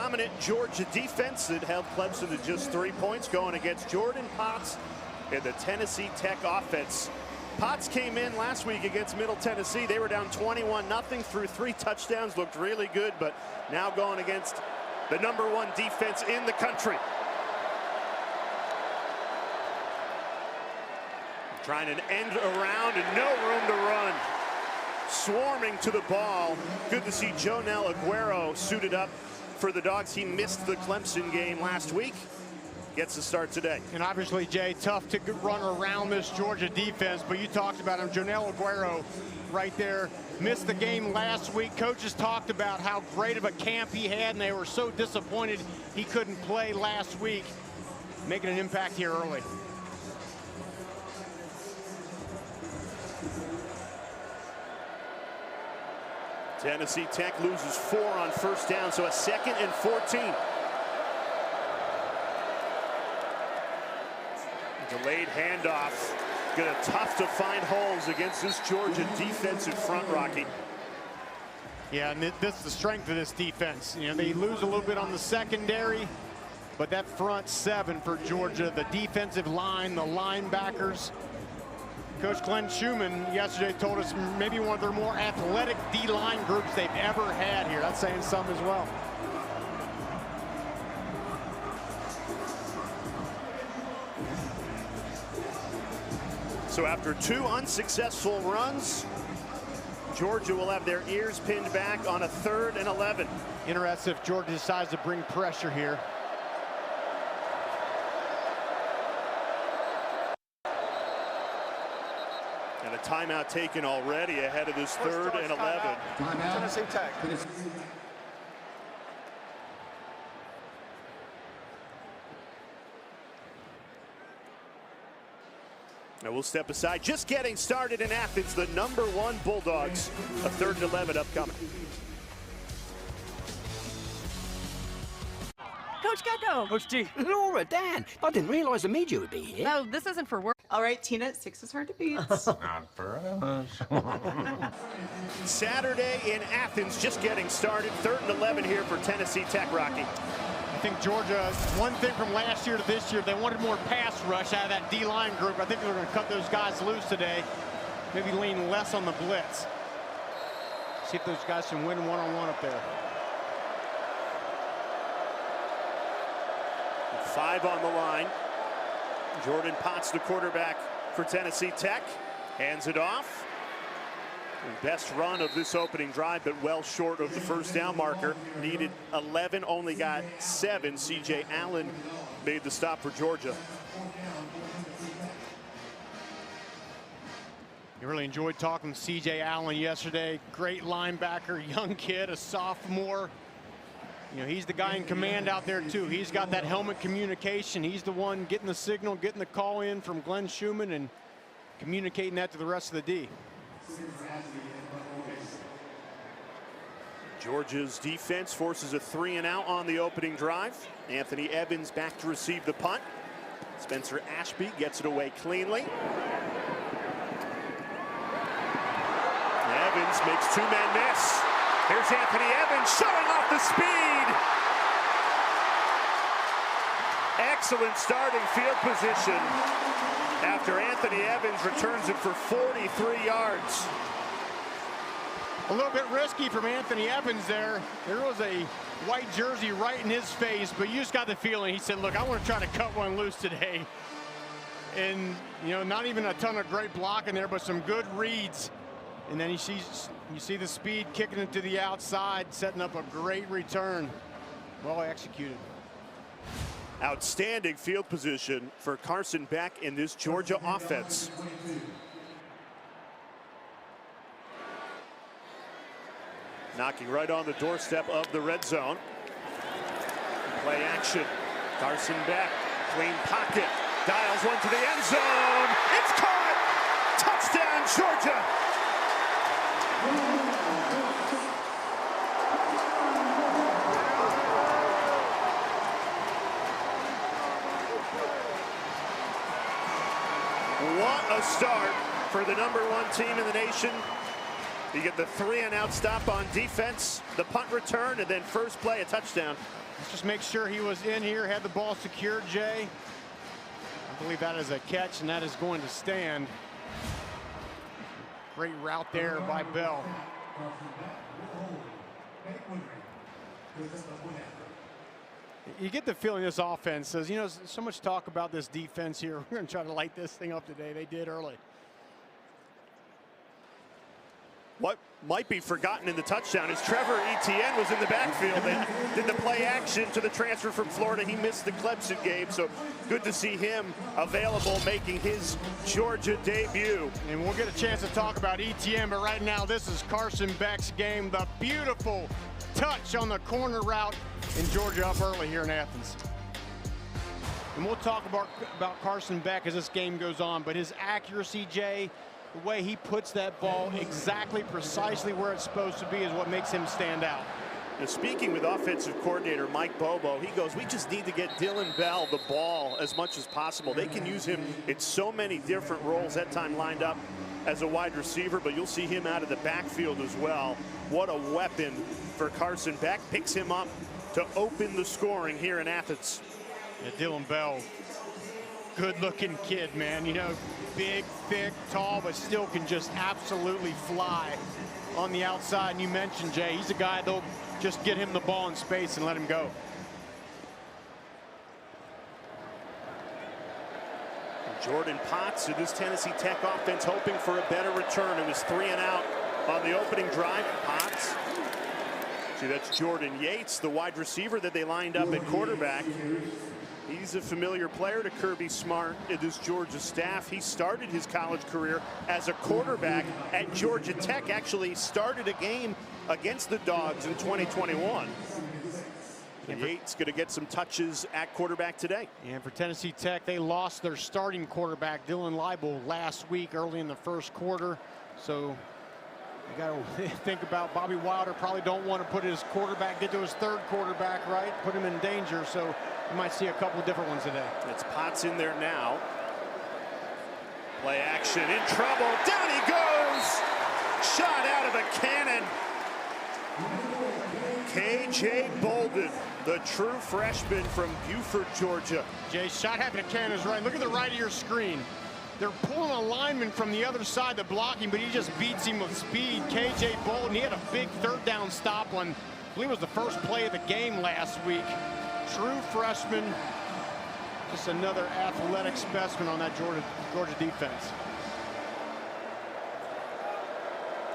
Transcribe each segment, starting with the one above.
dominant Georgia defense that held Clemson to just 3 points, going against Jordan Potts and the Tennessee Tech offense. Potts came in last week against Middle Tennessee. They were down 21-0, threw 3 touchdowns, looked really good, but now going against the #1 defense in the country. Trying an end around and no room to run. Swarming to the ball. Good to see Jonel Aguero suited up for the Dogs. He missed the Clemson game last week. Gets the start today. And obviously, Jay, tough to run around this Georgia defense, but you talked about him. Jonel Aguero right there missed the game last week. Coaches talked about how great of a camp he had, and they were so disappointed he couldn't play last week. Making an impact here early. Tennessee Tech loses 4 on first down, so a 2nd and 14. Delayed handoff. Gonna tough to find holes against this Georgia defensive front, Rocky. Yeah, and that's the strength of this defense. You know, they lose a little bit on the secondary, but that front 7 for Georgia, the defensive line, the linebackers. Coach Glenn Schumann yesterday told us maybe one of their more athletic D-line groups they've ever had here. That's saying some as well. So after 2 unsuccessful runs, Georgia will have their ears pinned back on a 3rd and 11. Interesting if Georgia decides to bring pressure here. And a timeout taken already ahead of this 3rd and 11. Tennessee Tech. Now we'll step aside. Just getting started in Athens, the #1 Bulldogs. A 3rd and 11 upcoming. Coach Gecko. Coach G. Laura, Dan. I didn't realize the media would be here. No, this isn't for work. All right, Tina, 6 is hard to beat. Not for us. Saturday in Athens, just getting started. 3rd and 11 here for Tennessee Tech, Rocky. I think Georgia, one thing from last year to this year, they wanted more pass rush out of that D-line group. I think they're going to cut those guys loose today. Maybe lean less on the blitz. See if those guys can win one-on-one up there. 5 on the line. Jordan Potts, the quarterback for Tennessee Tech. Hands it off. Best run of this opening drive, but well short of the first down marker. Needed 11, only got 7. C.J. Allen made the stop for Georgia. You really enjoyed talking to C.J. Allen yesterday. Great linebacker, young kid, a sophomore. You know, he's the guy in command out there too. He's got that helmet communication. He's the one getting the signal, getting the call in from Glenn Schumann and communicating that to the rest of the D. Georgia's defense forces a 3 and out on the opening drive. Anthony Evans back to receive the punt. Spencer Ashby gets it away cleanly. Evans makes 2 men miss. Here's Anthony Evans showing off the speed. Excellent starting field position after Anthony Evans returns it for 43 yards. A little bit risky from Anthony Evans there. There was a white jersey right in his face, but you just got the feeling he said, look, I want to try to cut one loose today. And, you know, not even a ton of great blocking there, but some good reads. And then you see the speed kicking it to the outside, setting up a great return. Well executed. Outstanding field position for Carson Beck in this Georgia offense. Knocking right on the doorstep of the red zone. Play action. Carson Beck, clean pocket. Dials one to the end zone. It's caught! Touchdown, Georgia! What a start for the #1 team in the nation. You get the 3 and out stop on defense, the punt return, and then first play, a touchdown. Let's just make sure he was in here, had the ball secured, Jay. I believe that is a catch, and that is going to stand. Great route there by Bell. You get the feeling this offense says, you know, so much talk about this defense here. We're going to try to light this thing up today. They did early. What might be forgotten in the touchdown is Trevor Etienne was in the backfield and did the play action to the transfer from Florida. He missed the Clemson game, so good to see him available, making his Georgia debut. And we'll get a chance to talk about Etienne, but right now this is Carson Beck's game. The beautiful touch on the corner route in Georgia up early here in Athens. And we'll talk about Carson Beck as this game goes on, but his accuracy, Jay, the way he puts that ball exactly precisely where it's supposed to be is what makes him stand out. Now, speaking with offensive coordinator Mike Bobo, he goes, we just need to get Dylan Bell the ball as much as possible. They can use him in so many different roles, that time lined up as a wide receiver, but you'll see him out of the backfield as well. What a weapon for Carson Beck. Picks him up to open the scoring here in Athens. Yeah, Dylan Bell, good-looking kid, man. You know, big, thick, tall, but still can just absolutely fly on the outside. And you mentioned, Jay, he's a guy they'll just get him the ball in space and let him go. Jordan Potts of this Tennessee Tech offense hoping for a better return. It was 3 and out on the opening drive. Potts. See, that's Jordan Yates, the wide receiver that they lined up at quarterback. He's a familiar player to Kirby Smart and this Georgia staff. He started his college career as a quarterback at Georgia Tech. Actually started a game against the Dogs in 2021. And Yates going to get some touches at quarterback today. And for Tennessee Tech, they lost their starting quarterback, Dylan Leibel, last week early in the first quarter. So you got to think about Bobby Wilder probably don't want to put his quarterback, get to his third quarterback, right? Put him in danger. So you might see a couple of different ones today. It's Potts in there now. Play action, in trouble. Down he goes. Shot out of a cannon. KJ Bolden, the true freshman from Buford, Georgia. Jay, shot having a cannon is right. Look at the right of your screen. They're pulling a lineman from the other side to block him, but he just beats him with speed. KJ Bolden, he had a big third down stop on, I believe it was the first play of the game last week. True freshman, just another athletic specimen on that Georgia defense.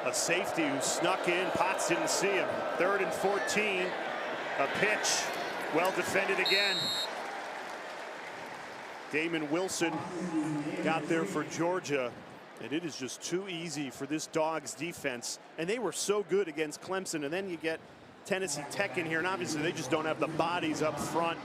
A safety who snuck in. Potts didn't see him. 3rd and 14. A pitch. Well defended again. Damon Wilson got there for Georgia. And it is just too easy for this Dogs defense. And they were so good against Clemson. And then you get Tennessee Tech in here. And obviously they just don't have the bodies up front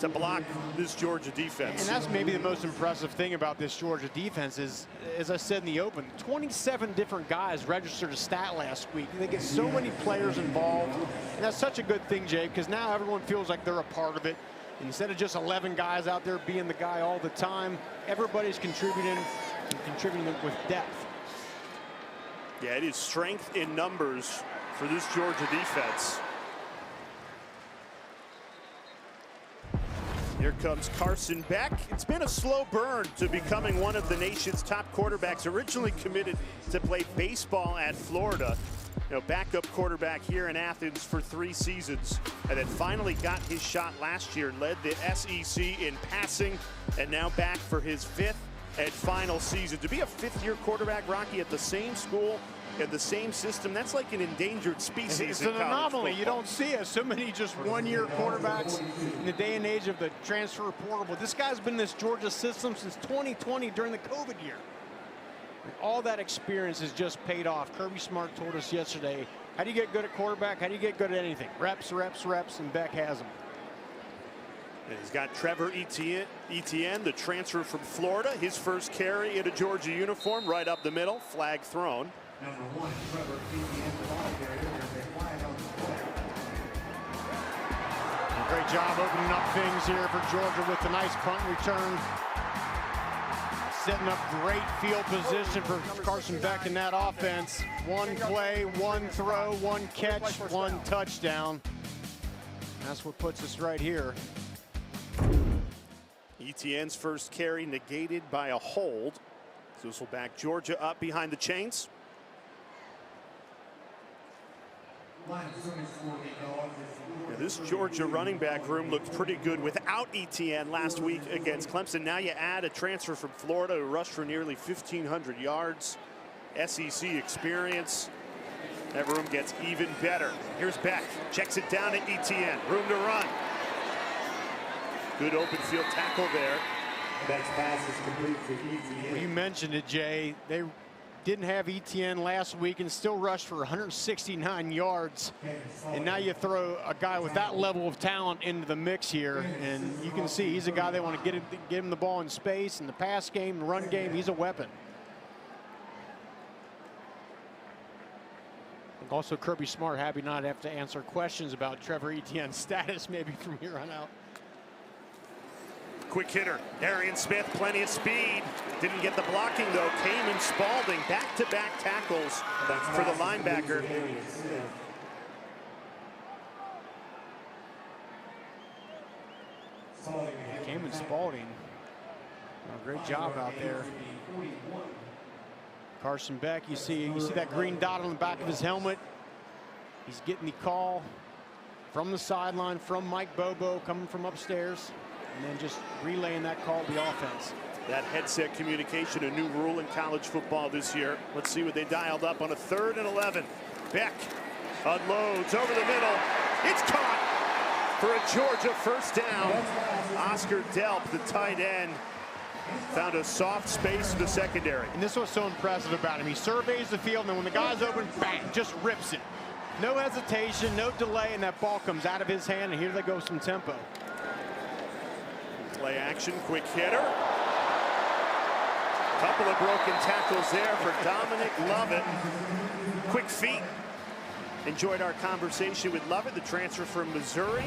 to block this Georgia defense. And that's maybe the most impressive thing about this Georgia defense is, as I said in the open, 27 different guys registered a stat last week. They get so many players involved. And that's such a good thing, Jay, because now everyone feels like they're a part of it. Instead of just 11 guys out there being the guy all the time, everybody's contributing with depth. Yeah, it is strength in numbers for this Georgia defense. Here comes Carson Beck. It's been a slow burn to becoming one of the nation's top quarterbacks. Originally committed to play baseball at Florida. You know, backup quarterback here in Athens for 3 seasons. And then finally got his shot last year. Led the SEC in passing. And now back for his 5th and final season. To be a 5th-year quarterback, Rocky, at the same school, in the same system, that's like an endangered species. It's in an anomaly. football. You don't see it. So many just 1-year quarterbacks in the day and age of the transfer portal. But this guy's been in this Georgia system since 2020 during the COVID year. And all that experience has just paid off. Kirby Smart told us yesterday, how do you get good at quarterback? How do you get good at anything? Reps, reps, reps, and Beck has them. And he's got Trevor Etienne, the transfer from Florida. His first carry in a Georgia uniform, right up the middle. Flag thrown. Number 1, Trevor Etienne, the ball carrier. There's a flag on the play. Great job opening up things here for Georgia with the nice punt return. Setting up great field position for Carson Beck in that offense. 1 play, 1 throw, 1 catch, 1 touchdown. That's what puts us right here. Etienne's first carry negated by a hold. So this will back Georgia up behind the chains. Line of scrimmage for the Dogs is Yeah, this Georgia running back room looked pretty good without Etienne last week against Clemson. Now you add a transfer from Florida who rushed for nearly 1,500 yards. SEC experience. That room gets even better. Here's Beck. Checks it down to Etienne. Room to run. Good open field tackle there. Beck's pass is complete for Etienne. You mentioned it, Jay. They didn't have Etienne last week and still rushed for 169 yards. And now you throw a guy with that level of talent into the mix here, and you can see he's a guy they want to get him the ball in space. In the pass game, the run game, he's a weapon. Also, Kirby Smart happy not to have to answer questions about Trevor Etienne's status maybe from here on out. Quick hitter, Arian Smith, plenty of speed. Didn't get the blocking though. Kamen Spalding, back-to-back tackles for the linebacker. Kamen Spalding, great job out there. Carson Beck, you see that green dot on the back of his helmet. He's getting the call from the sideline from Mike Bobo coming from upstairs, and then just relaying that call to the offense. That headset communication, a new rule in college football this year. Let's see what they dialed up on a 3rd and 11. Beck unloads over the middle. It's caught for a Georgia first down. Oscar Delp, the tight end, found a soft space in the secondary. And this is what's so impressive about him. He surveys the field, and then when the guy's open, bang, just rips it. No hesitation, no delay, and that ball comes out of his hand, and here they go, some tempo. Play action, quick hitter. Couple of broken tackles there for Dominic Lovett. Quick feet. Enjoyed our conversation with Lovett, the transfer from Missouri.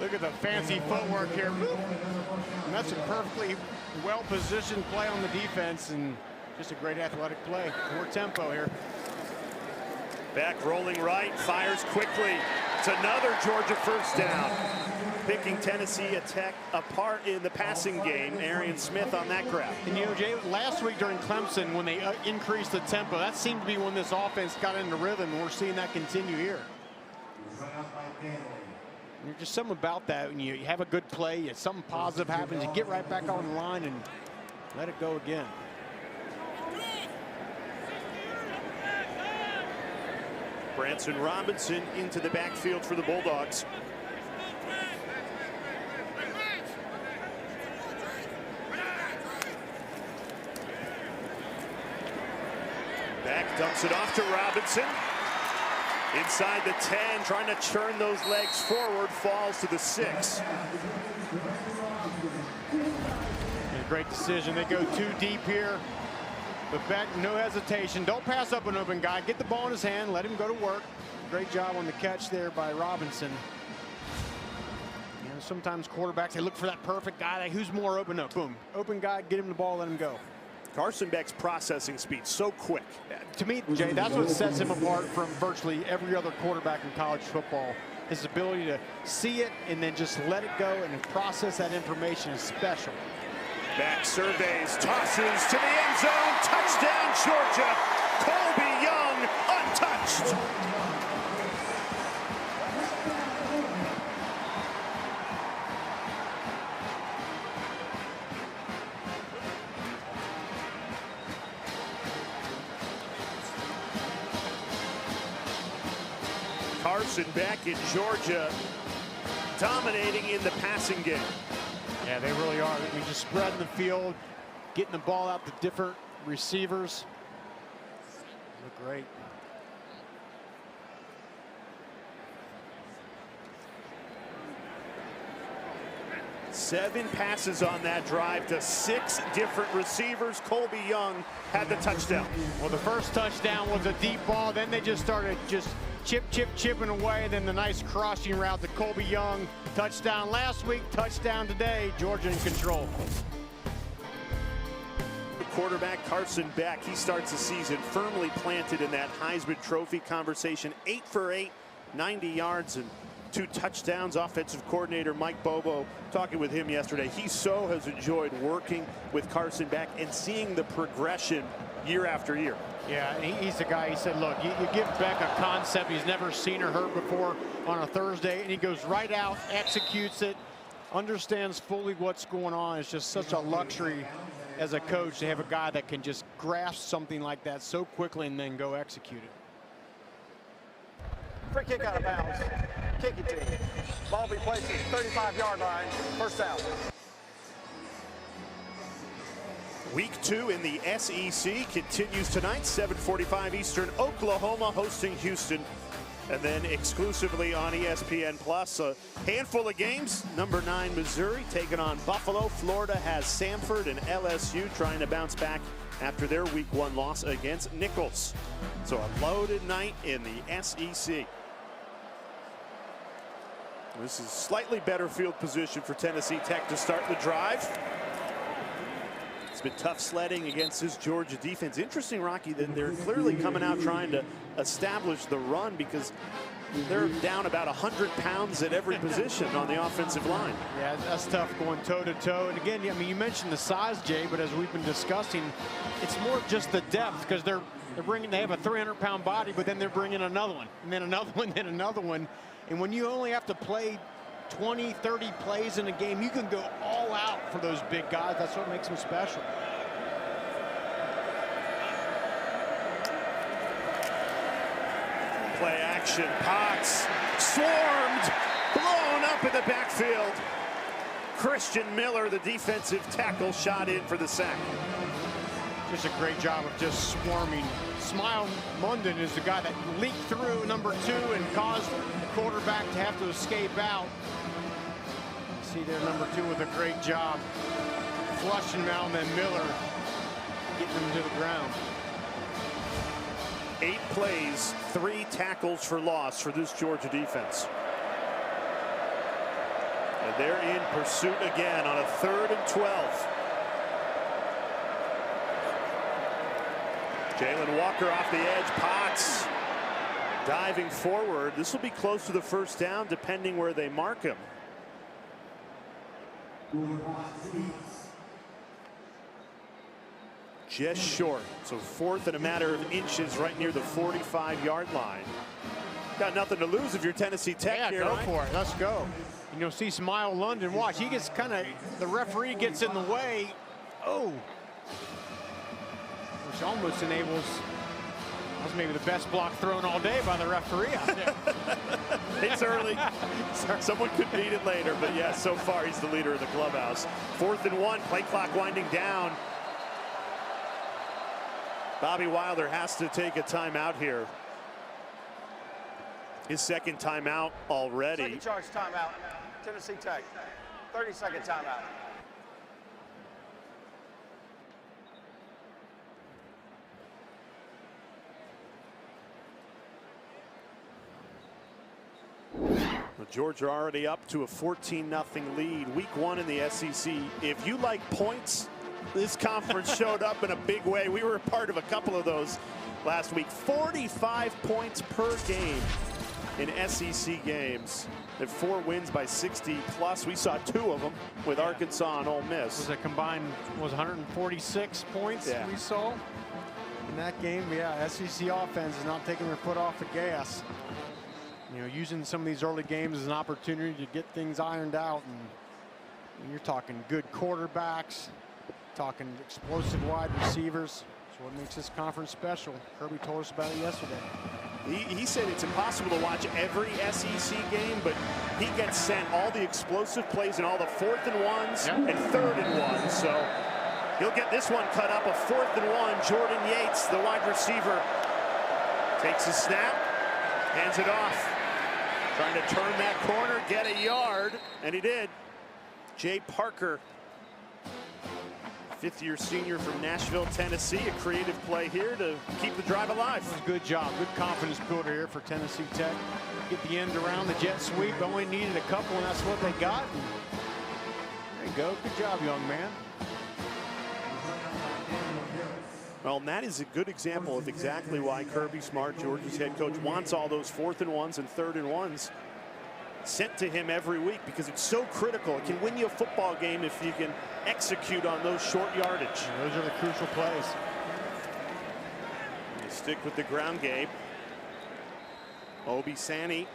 Look at the fancy footwork here. And that's a perfectly well-positioned play on the defense, and just a great athletic play. More tempo here. Beck rolling right, fires quickly. It's another Georgia first down. Picking Tennessee Tech apart in the passing game. Arian Smith on that grab. And you know, Jay, last week during Clemson, when they increased the tempo, that seemed to be when this offense got into rhythm, and we're seeing that continue here. There's just something about that when you have a good play, something positive happens, you get right back on the line and let it go again. Branson Robinson into the backfield for the Bulldogs. Beck dumps it off to Robinson. Inside the 10, trying to churn those legs forward, falls to the 6. And a great decision. They go too deep here. But Beck, no hesitation. Don't pass up an open guy. Get the ball in his hand. Let him go to work. Great job on the catch there by Robinson. You know, sometimes quarterbacks, they look for that perfect guy. Like, who's more open? No, boom. Open guy, get him the ball, let him go. Carson Beck's processing speed, so quick. To me, Jay, that's what sets him apart from virtually every other quarterback in college football. His ability to see it and then just let it go and process that information is special. Beck surveys, tosses to the end zone. Touchdown, Georgia. Colby Young, untouched. Carson Beck in Georgia, dominating in the passing game. Yeah, they really are. I mean, just spreading the field, getting the ball out to different receivers. Look great. Seven passes on that drive to 6 different receivers. Colby Young had the touchdown. Well, the first touchdown was a deep ball. Then they just started chipping away. Then the nice crossing route to Colby Young. Touchdown last week, touchdown today. Georgia in control. Quarterback Carson Beck, he starts the season firmly planted in that Heisman Trophy conversation. 8 for 8, 90 yards and 2 touchdowns. Offensive coordinator Mike Bobo, talking with him yesterday, he so has enjoyed working with Carson Beck and seeing the progression year after year. Yeah, and he's the guy, he said, look, you give Beck a concept he's never seen or heard before on a Thursday, and he goes right out, executes it, understands fully what's going on. It's just such a luxury as a coach to have a guy that can just grasp something like that so quickly and then go execute it. Free kick out of bounds. Kicking team. Ball be placed at the 35-yard line. First down. Week 2 in the SEC continues tonight, 7:45 Eastern. Oklahoma hosting Houston. And then exclusively on ESPN Plus, a handful of games. Number 9 Missouri taking on Buffalo. Florida has Samford, and LSU trying to bounce back after their Week 1 loss against Nichols. So a loaded night in the SEC. This is slightly better field position for Tennessee Tech to start the drive. It's been tough sledding against this Georgia defense. Interesting, Rocky, that they're clearly coming out trying to establish the run because they're down about 100 pounds at every position on the offensive line. Yeah, that's tough going toe-to-toe. And again, I mean, you mentioned the size, Jay, but as we've been discussing, it's more just the depth because they have a 300-pound body, but then they're bringing another one, and then another one, then another one. And when you only have to play 20, 30 plays in a game, you can go all out for those big guys. That's what makes them special. Play action, Potts swarmed, blown up in the backfield. Christian Miller, the defensive tackle, shot in for the sack. Just a great job of just swarming. Smile Munden is the guy that leaked through number 2 and caused the quarterback to have to escape out. You see there number 2 with a great job flushing him out, and then Miller getting him to the ground. 8 plays, 3 tackles for loss for this Georgia defense. And they're in pursuit again on a 3rd and 12. Jalen Walker off the edge. Potts diving forward. This will be close to the first down depending where they mark him. Just short. So 4th and a matter of inches right near the 45-yard line. Got nothing to lose if you're Tennessee Tech. Yeah, here, go right? for it. Let's go. And you'll see Smile London. Watch, he gets kind of, the referee gets in the way. Oh. Which almost enables, that was maybe the best block thrown all day by the referee out there. It's early. Someone could beat it later, but yeah, so far he's the leader of the clubhouse. 4th and 1, play clock winding down. Bobby Wilder has to take a timeout here. His 2nd timeout already. Second charge timeout. Tennessee Tech. 30-second timeout. Georgia already up to a 14-0 lead. Week 1 in the SEC. If you like points, this conference showed up in a big way. We were a part of a couple of those last week. 45 points per game in SEC games. At 4 wins by 60 plus. We saw 2 of them with Arkansas and Ole Miss. Was a combined 146 points we saw in that game. Yeah, SEC offense is not taking their foot off the gas. You know, using some of these early games as an opportunity to get things ironed out. And you're talking good quarterbacks, talking explosive wide receivers. That's what makes this conference special. Kirby told us about it yesterday. He said it's impossible to watch every SEC game, but he gets sent all the explosive plays and all the 4th and 1s and 3rd and 1s. So he'll get this one cut up, a 4th and 1. Jordan Yates, the wide receiver, takes a snap, hands it off. Trying to turn that corner, get a yard, and he did. Jay Parker, 5th-year senior from Nashville, Tennessee. A creative play here to keep the drive alive. Good job. Good confidence builder here for Tennessee Tech. Get the end around the jet sweep. Only needed a couple, and that's what they got. There you go. Good job, young man. Well, and that is a good example of exactly why Kirby Smart, Georgia's head coach, wants all those 4th and 1s and 3rd and 1s. sent to him every week because it's so critical. It can win you a football game if you can execute on those short yardage. Those are the crucial plays. They stick with the ground game. Obi Sani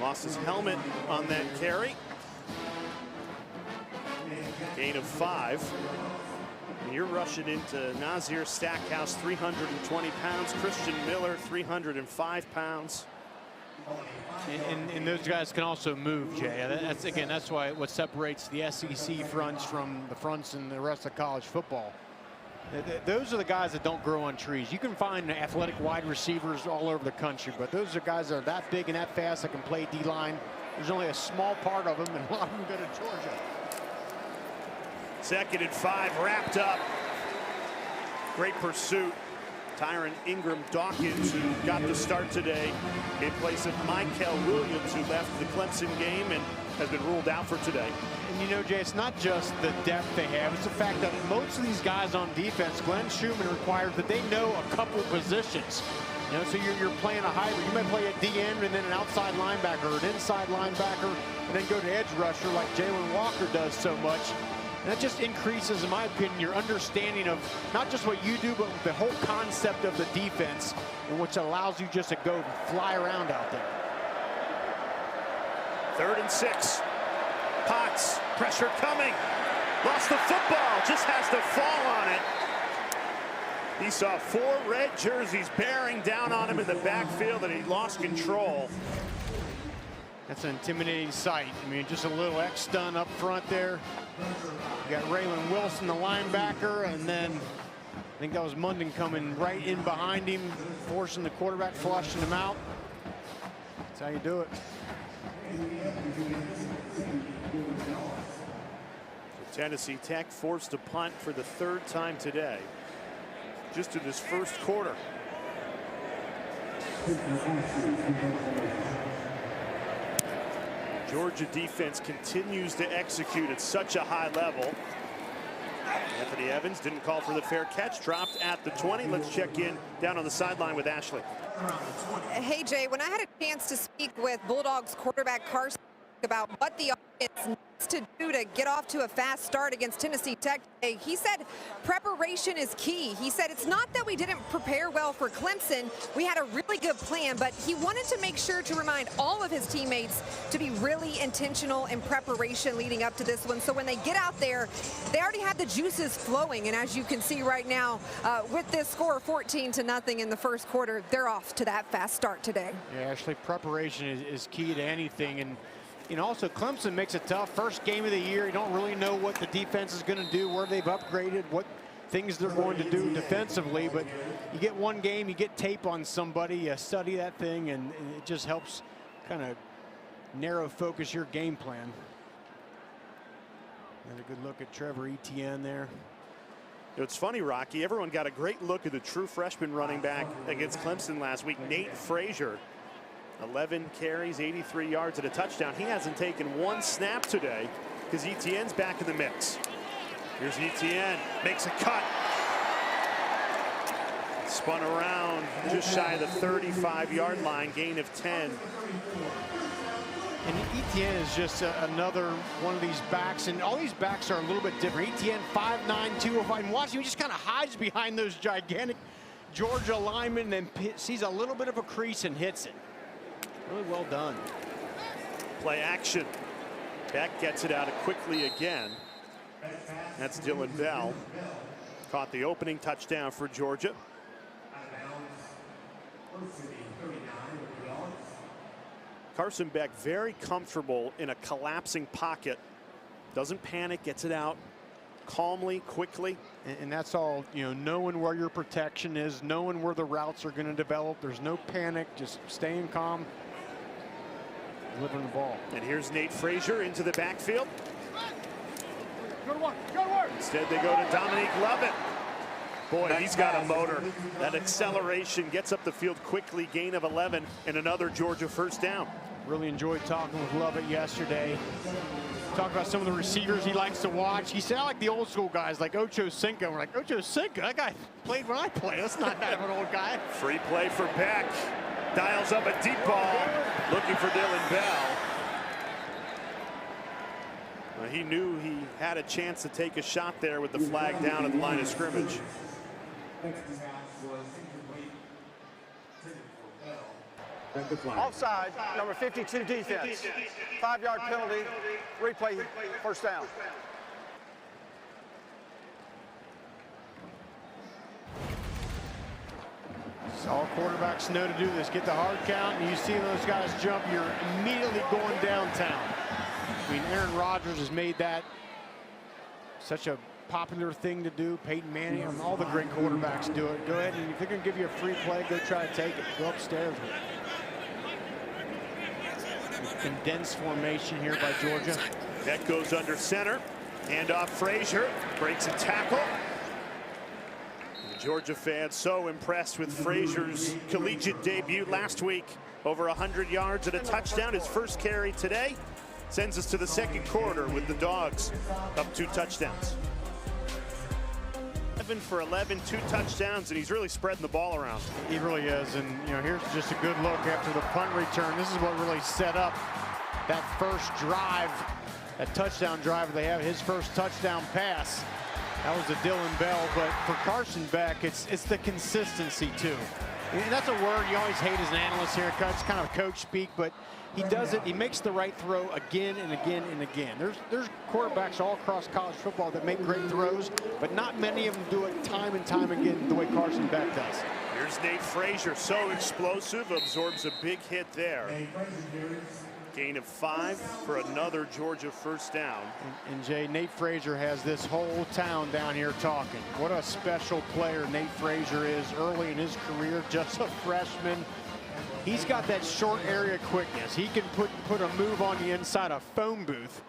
lost his helmet on that carry. Gain of 5. And you're rushing into Nazir Stackhouse, 320 pounds. Christian Miller, 305 pounds. And those guys can also move, Jay. That's why what separates the SEC fronts from the fronts in the rest of college football. Those are the guys that don't grow on trees. You can find athletic wide receivers all over the country, but those are guys that are that big and that fast that can play D-line. There's only a small part of them, and a lot of them go to Georgia. 2nd and 5 wrapped up. Great pursuit. Tyron Ingram Dawkins, who got the start today in place of Michael Williams, who left the Clemson game and has been ruled out for today. And you know, Jay, it's not just the depth they have. It's the fact that most of these guys on defense, Glenn Schumann requires that they know a couple positions. You know, so you're playing a hybrid. You might play a D end and then an outside linebacker or an inside linebacker and then go to edge rusher like Jalen Walker does so much. And that just increases, in my opinion, your understanding of not just what you do, but the whole concept of the defense, and which allows you just to go fly around out there. 3rd and 6. Potts, pressure coming. Lost the football, just has to fall on it. He saw 4 red jerseys bearing down on him in the backfield, and he lost control. That's an intimidating sight. I mean, just a little X-stun up front there. You got Raylan Wilson, the linebacker, and then I think that was Munden coming right in behind him, forcing the quarterback, flushing him out. That's how you do it. Tennessee Tech forced to punt for the 3rd time today, just in this first quarter. Georgia defense continues to execute at such a high level. Anthony Evans didn't call for the fair catch, dropped at the 20. Let's check in down on the sideline with Ashley. Hey, Jay, when I had a chance to speak with Bulldogs quarterback Carson about what the offense needs to do to get off to a fast start against Tennessee Tech today, he said preparation is key. He said it's not that we didn't prepare well for Clemson. We had a really good plan, but he wanted to make sure to remind all of his teammates to be really intentional in preparation leading up to this one. So when they get out there, they already have the juices flowing. And as you can see right now, with this score 14-0 in the first quarter, they're off to that fast start today. Yeah, actually, preparation is key to anything. And you know, also Clemson makes it tough. First game of the year, you don't really know what the defense is going to do, where they've upgraded, what things they're going to do defensively. But you get one game, you get tape on somebody, you study that thing, and it just helps kind of narrow focus your game plan. And a good look at Trevor Etienne there. It's funny, Rocky, everyone got a great look at the true freshman running back against Clemson last week, Nate Frazier. 11 carries, 83 yards and a touchdown. He hasn't taken one snap today because Etienne's back in the mix. Here's Etienne, makes a cut. Spun around just shy of the 35-yard line, gain of 10. And Etienne is just another one of these backs, and all these backs are a little bit different. Etienne 5'9", 205, and watch him, he just kind of hides behind those gigantic Georgia linemen and then sees a little bit of a crease and hits it. Really well done. Play action. Beck gets it out quickly again. That's Dylan Bell. Caught the opening touchdown for Georgia. Carson Beck very comfortable in a collapsing pocket. Doesn't panic, gets it out calmly, quickly. And that's all, you know, knowing where your protection is, knowing where the routes are going to develop. There's no panic, just staying calm, delivering the ball. And here's Nate Frazier into the backfield. Go to work, go to work. Instead they go to Dominique Lovett. Boy, he's got a motor. That acceleration gets up the field quickly, gain of 11 and another Georgia first down. Really enjoyed talking with Lovett yesterday. Talk about some of the receivers he likes to watch. He said, I like the old school guys like Ocho Cinco. We're like, Ocho Cinco? That guy played when I played. That's not that of an old guy. Free play for Beck. Dials up a deep ball, looking for Dylan Bell. He knew he had a chance to take a shot there with the flag down at the line of scrimmage. Offside, number 52 defense. 5-yard penalty, replay, first down. All quarterbacks know to do this. Get the hard count, and you see those guys jump, you're immediately going downtown. I mean, Aaron Rodgers has made that such a popular thing to do. Peyton Manning, and all the great quarterbacks do it. Go ahead, and if they're going to give you a free play, go try to take it. Go upstairs with it. Condensed formation here by Georgia. That goes under center. Hand off Frazier. Breaks a tackle. The Georgia fans so impressed with Frazier's collegiate debut last week. Over 100 yards and a touchdown. His first carry today sends us to the second quarter with the Dogs up 2 touchdowns. 11 for 11, 2 touchdowns, and he's really spreading the ball around. He really is, and you know, here's just a good look after the punt return. This is what really set up that first drive, that touchdown drive. They have his first touchdown pass. That was a Dylan Bell, but for Carson Beck, it's the consistency too. And that's a word you always hate as an analyst here. It's kind of coach speak, but he does it. He makes the right throw again and again and again. There's quarterbacks all across college football that make great throws, but not many of them do it time and time again the way Carson Beck does. Here's Nate Frazier, so explosive, absorbs a big hit there. Gain of 5 for another Georgia first down. And Jay, Nate Frazier has this whole town down here talking. What a special player Nate Frazier is early in his career, just a freshman. He's got that short area quickness. He can put a move on the inside a phone booth.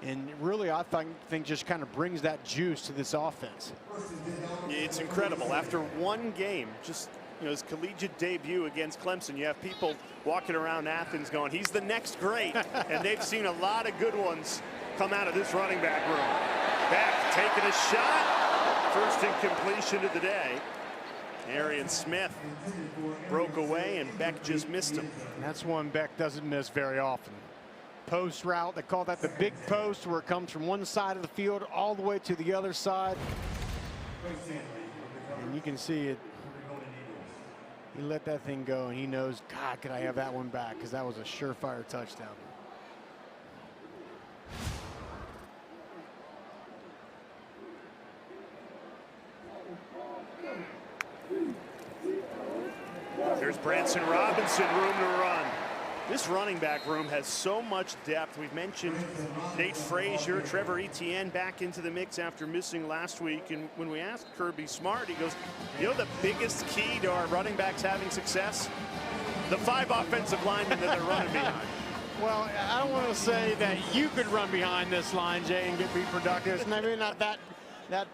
And really, I think just kind of brings that juice to this offense. It's incredible. After one game, just his collegiate debut against Clemson, you have people walking around Athens going, he's the next great. And they've seen a lot of good ones come out of this running back room. Beck taking a shot. First incompletion of the day. Arian Smith broke away, and Beck just missed him. And that's one Beck doesn't miss very often. Post route, they call that the big post, where it comes from one side of the field all the way to the other side. And you can see it. He let that thing go, and he knows, God, could I have that one back? Because that was a surefire touchdown. There's Branson Robinson, room to run. This running back room has so much depth. We've mentioned Nate Frazier, Trevor Etienne back into the mix after missing last week. And when we asked Kirby Smart, he goes, the biggest key to our running backs having success? The 5 offensive linemen that they're running behind. Well, I don't want to say that you could run behind this line, Jay, and be productive. It's maybe not that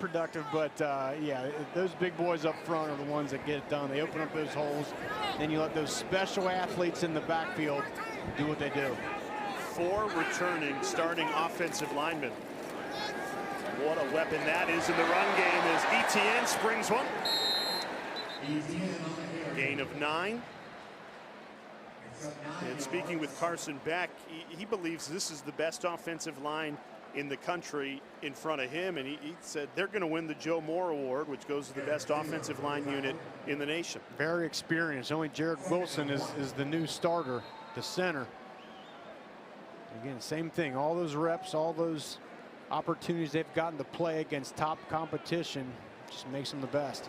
productive, but yeah, those big boys up front are the ones that get it done. They open up those holes, then you let those special athletes in the backfield do what they do. 4 returning starting offensive linemen. What a weapon that is in the run game as Etienne springs one. Gain of 9. And speaking with Carson Beck, he believes this is the best offensive line in the country in front of him, and he said they're going to win the Joe Moore Award, which goes to the best offensive line unit in the nation. Very experienced. Only Jared Wilson is the new starter, the center. Again, same thing. All those reps, all those opportunities they've gotten to play against top competition just makes them the best.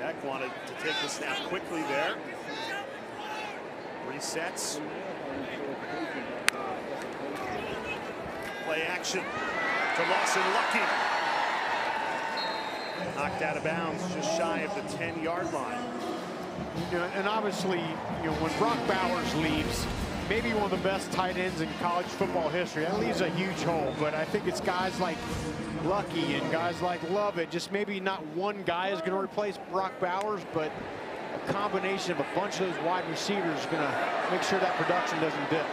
Beck wanted to take the snap quickly there. Resets. Play action to Lawson Lucky. Knocked out of bounds just shy of the 10-yard line. And obviously, when Brock Bowers leaves, maybe one of the best tight ends in college football history, that leaves a huge hole. But I think it's guys like Lucky and guys like Lovett. Just maybe not one guy is going to replace Brock Bowers, but a combination of a bunch of those wide receivers is going to make sure that production doesn't dip.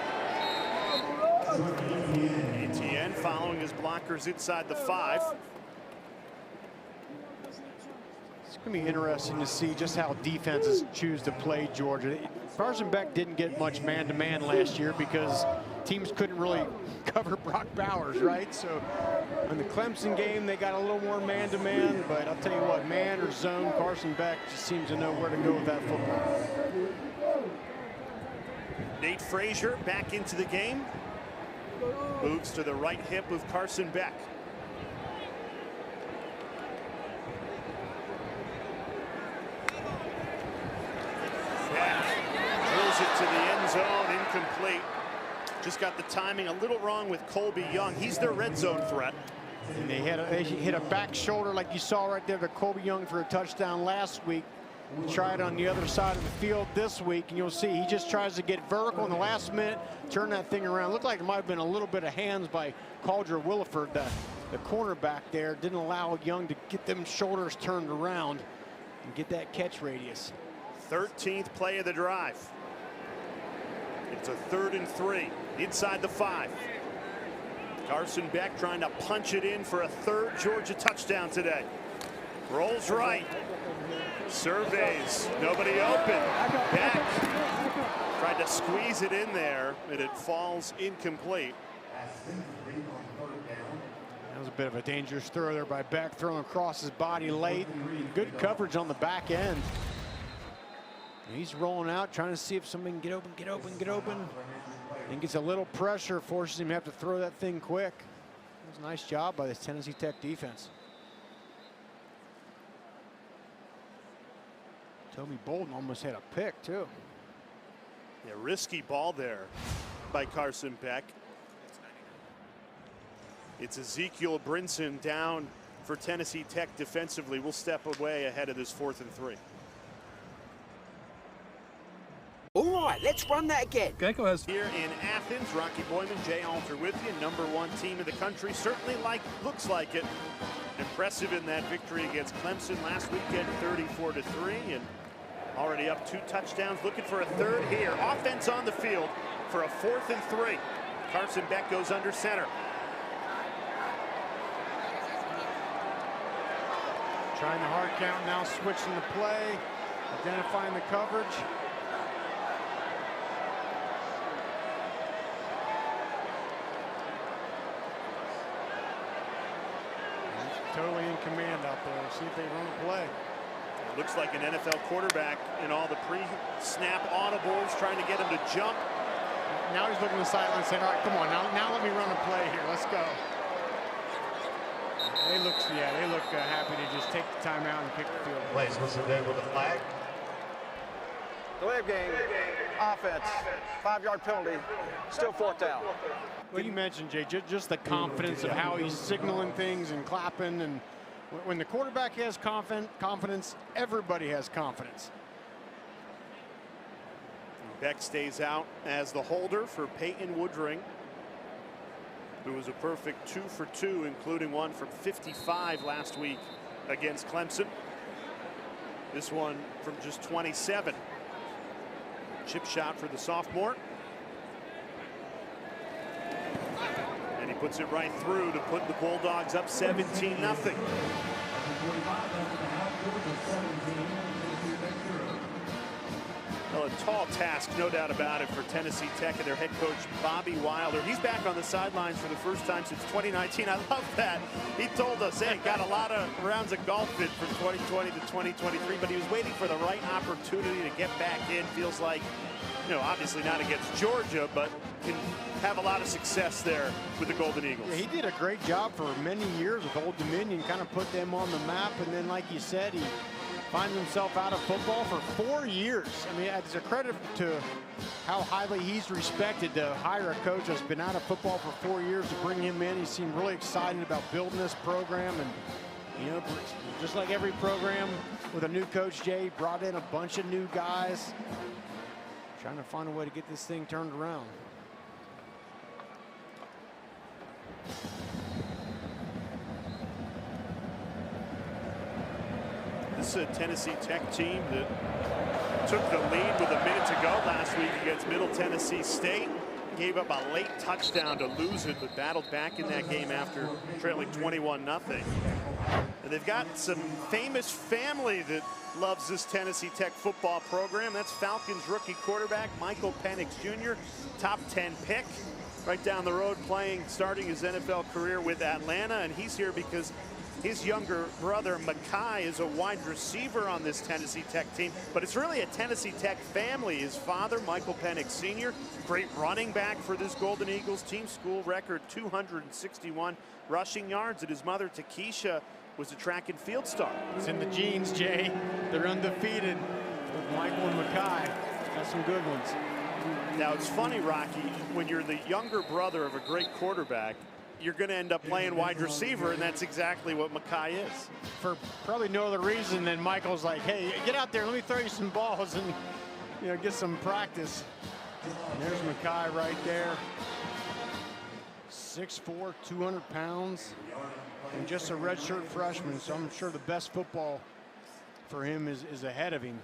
Etienne following his blockers inside the 5. It's going to be interesting to see just how defenses choose to play Georgia. Carson Beck didn't get much man-to-man last year because teams couldn't really cover Brock Bowers, right? So in the Clemson game, they got a little more man-to-man, but I'll tell you what, man or zone, Carson Beck just seems to know where to go with that football. Nate Frazier back into the game. Moves to the right hip of Carson Beck. Drills it to the end zone, incomplete. Just got the timing a little wrong with Colby Young. He's their red zone threat. And they hit a back shoulder like you saw right there to Colby Young for a touchdown last week. Try it on the other side of the field this week, and you'll see he just tries to get vertical in the last minute, turn that thing around. Looked like it might have been a little bit of hands by Caldra Williford, the cornerback there. Didn't allow Young to get them shoulders turned around and get that catch radius. 13th play of the drive. It's a 3rd and 3 inside the 5. Carson Beck trying to punch it in for a 3rd Georgia touchdown today. Rolls right. Surveys. Nobody open. Beck tried to squeeze it in there, and it falls incomplete. That was a bit of a dangerous throw there by Beck, throwing across his body late. Good coverage on the back end. He's rolling out, trying to see if somebody can get open. And gets a little pressure, forces him to have to throw that thing quick. It was a nice job by this Tennessee Tech defense. Toby Bolden almost had a pick, too. Yeah, risky ball there by Carson Beck. It's Ezekiel Brinson down for Tennessee Tech defensively. We'll step away ahead of this 4th and 3. All right, let's run that again. Geico has Here in Athens, Rocky Boyman, Jay Alter with you. #1 team in the country. Certainly looks like it. Impressive in that victory against Clemson last weekend, 34-3, and already up 2 touchdowns. Looking for a 3rd here. Offense on the field for a 4th and 3. Carson Beck goes under center. Trying the hard count, now switching the play, identifying the coverage. Totally in command out there. See if they run a play. It looks like an NFL quarterback in all the pre-snap audibles, trying to get him to jump. Now he's looking to the sideline saying, all right, come on, now let me run a play here. Let's go. They look happy to just take the timeout and pick the field. Plays whistle there with a flag. Delay of game, offense, 5-yard penalty, still 4th down. Well, you mentioned, Jay, just the confidence of how he's signaling things and clapping. And when the quarterback has confidence, everybody has confidence. Beck stays out as the holder for Peyton Woodring, who was a perfect 2 for 2, including one from 55 last week against Clemson. This one from just 27. Chip shot for the sophomore. And he puts it right through to put the Bulldogs up 17-0. Well, a tall task, no doubt about it, for Tennessee Tech and their head coach, Bobby Wilder. He's back on the sidelines for the first time since 2019. I love that. He told us, hey, got a lot of rounds of golf in from 2020 to 2023, but he was waiting for the right opportunity to get back in. Feels like, you know, obviously not against Georgia, but can have a lot of success there with the Golden Eagles. Yeah, he did a great job for many years with Old Dominion, kind of put them on the map, and then, like you said, he finds himself out of football for 4 years. I mean, it's a credit to how highly he's respected to hire a coach that's been out of football for 4 years to bring him in. He seemed really excited about building this program, and, you know, just like every program with a new coach, Jay brought in a bunch of new guys, trying to find a way to get this thing turned around. This is a Tennessee Tech team that took the lead with a minute to go last week against Middle Tennessee State. gave up a late touchdown to lose it, but battled back in that game after trailing 21-0. And they've got some famous family that loves this Tennessee Tech football program. That's Falcons rookie quarterback Michael Penix Jr., top 10 pick, right down the road starting his NFL career with Atlanta. And he's here because his younger brother Mekhi is a wide receiver on this Tennessee Tech team, but it's really a Tennessee Tech family. His father, Michael Penix Sr., great running back for this Golden Eagles team, school record 261 rushing yards, and his mother Takesha was a track and field star. It's in the genes, Jay. They're undefeated with Michael and Mekhi. Got some good ones. Now it's funny, Rocky, when you're the younger brother of a great quarterback, you're going to end up playing wide receiver, and that's exactly what Mekhi is. For probably no other reason than Michael's like, hey, get out there, let me throw you some balls and get some practice. And there's Mekhi right there. 6'4", 200 pounds, and just a redshirt freshman, so I'm sure the best football for him is ahead of him.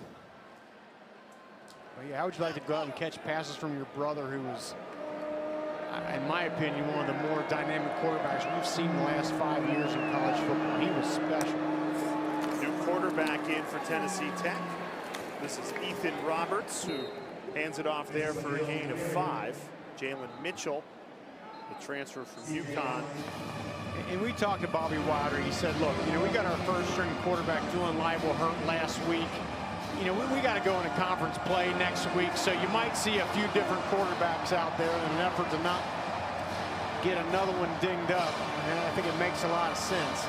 But yeah, how would you like to go out and catch passes from your brother, who was, in my opinion, one of the more dynamic quarterbacks we've seen in the last 5 years in college football? He was special. New quarterback in for Tennessee Tech. This is Ethan Roberts, who hands it off there for a gain of 5. Jalen Mitchell, the transfer from UConn. And we talked to Bobby Wilder. He said, look, we got our first string quarterback doing Leibel hurt last week. We got to go into conference play next week, so you might see a few different quarterbacks out there in an effort to not get another one dinged up. And I think it makes a lot of sense.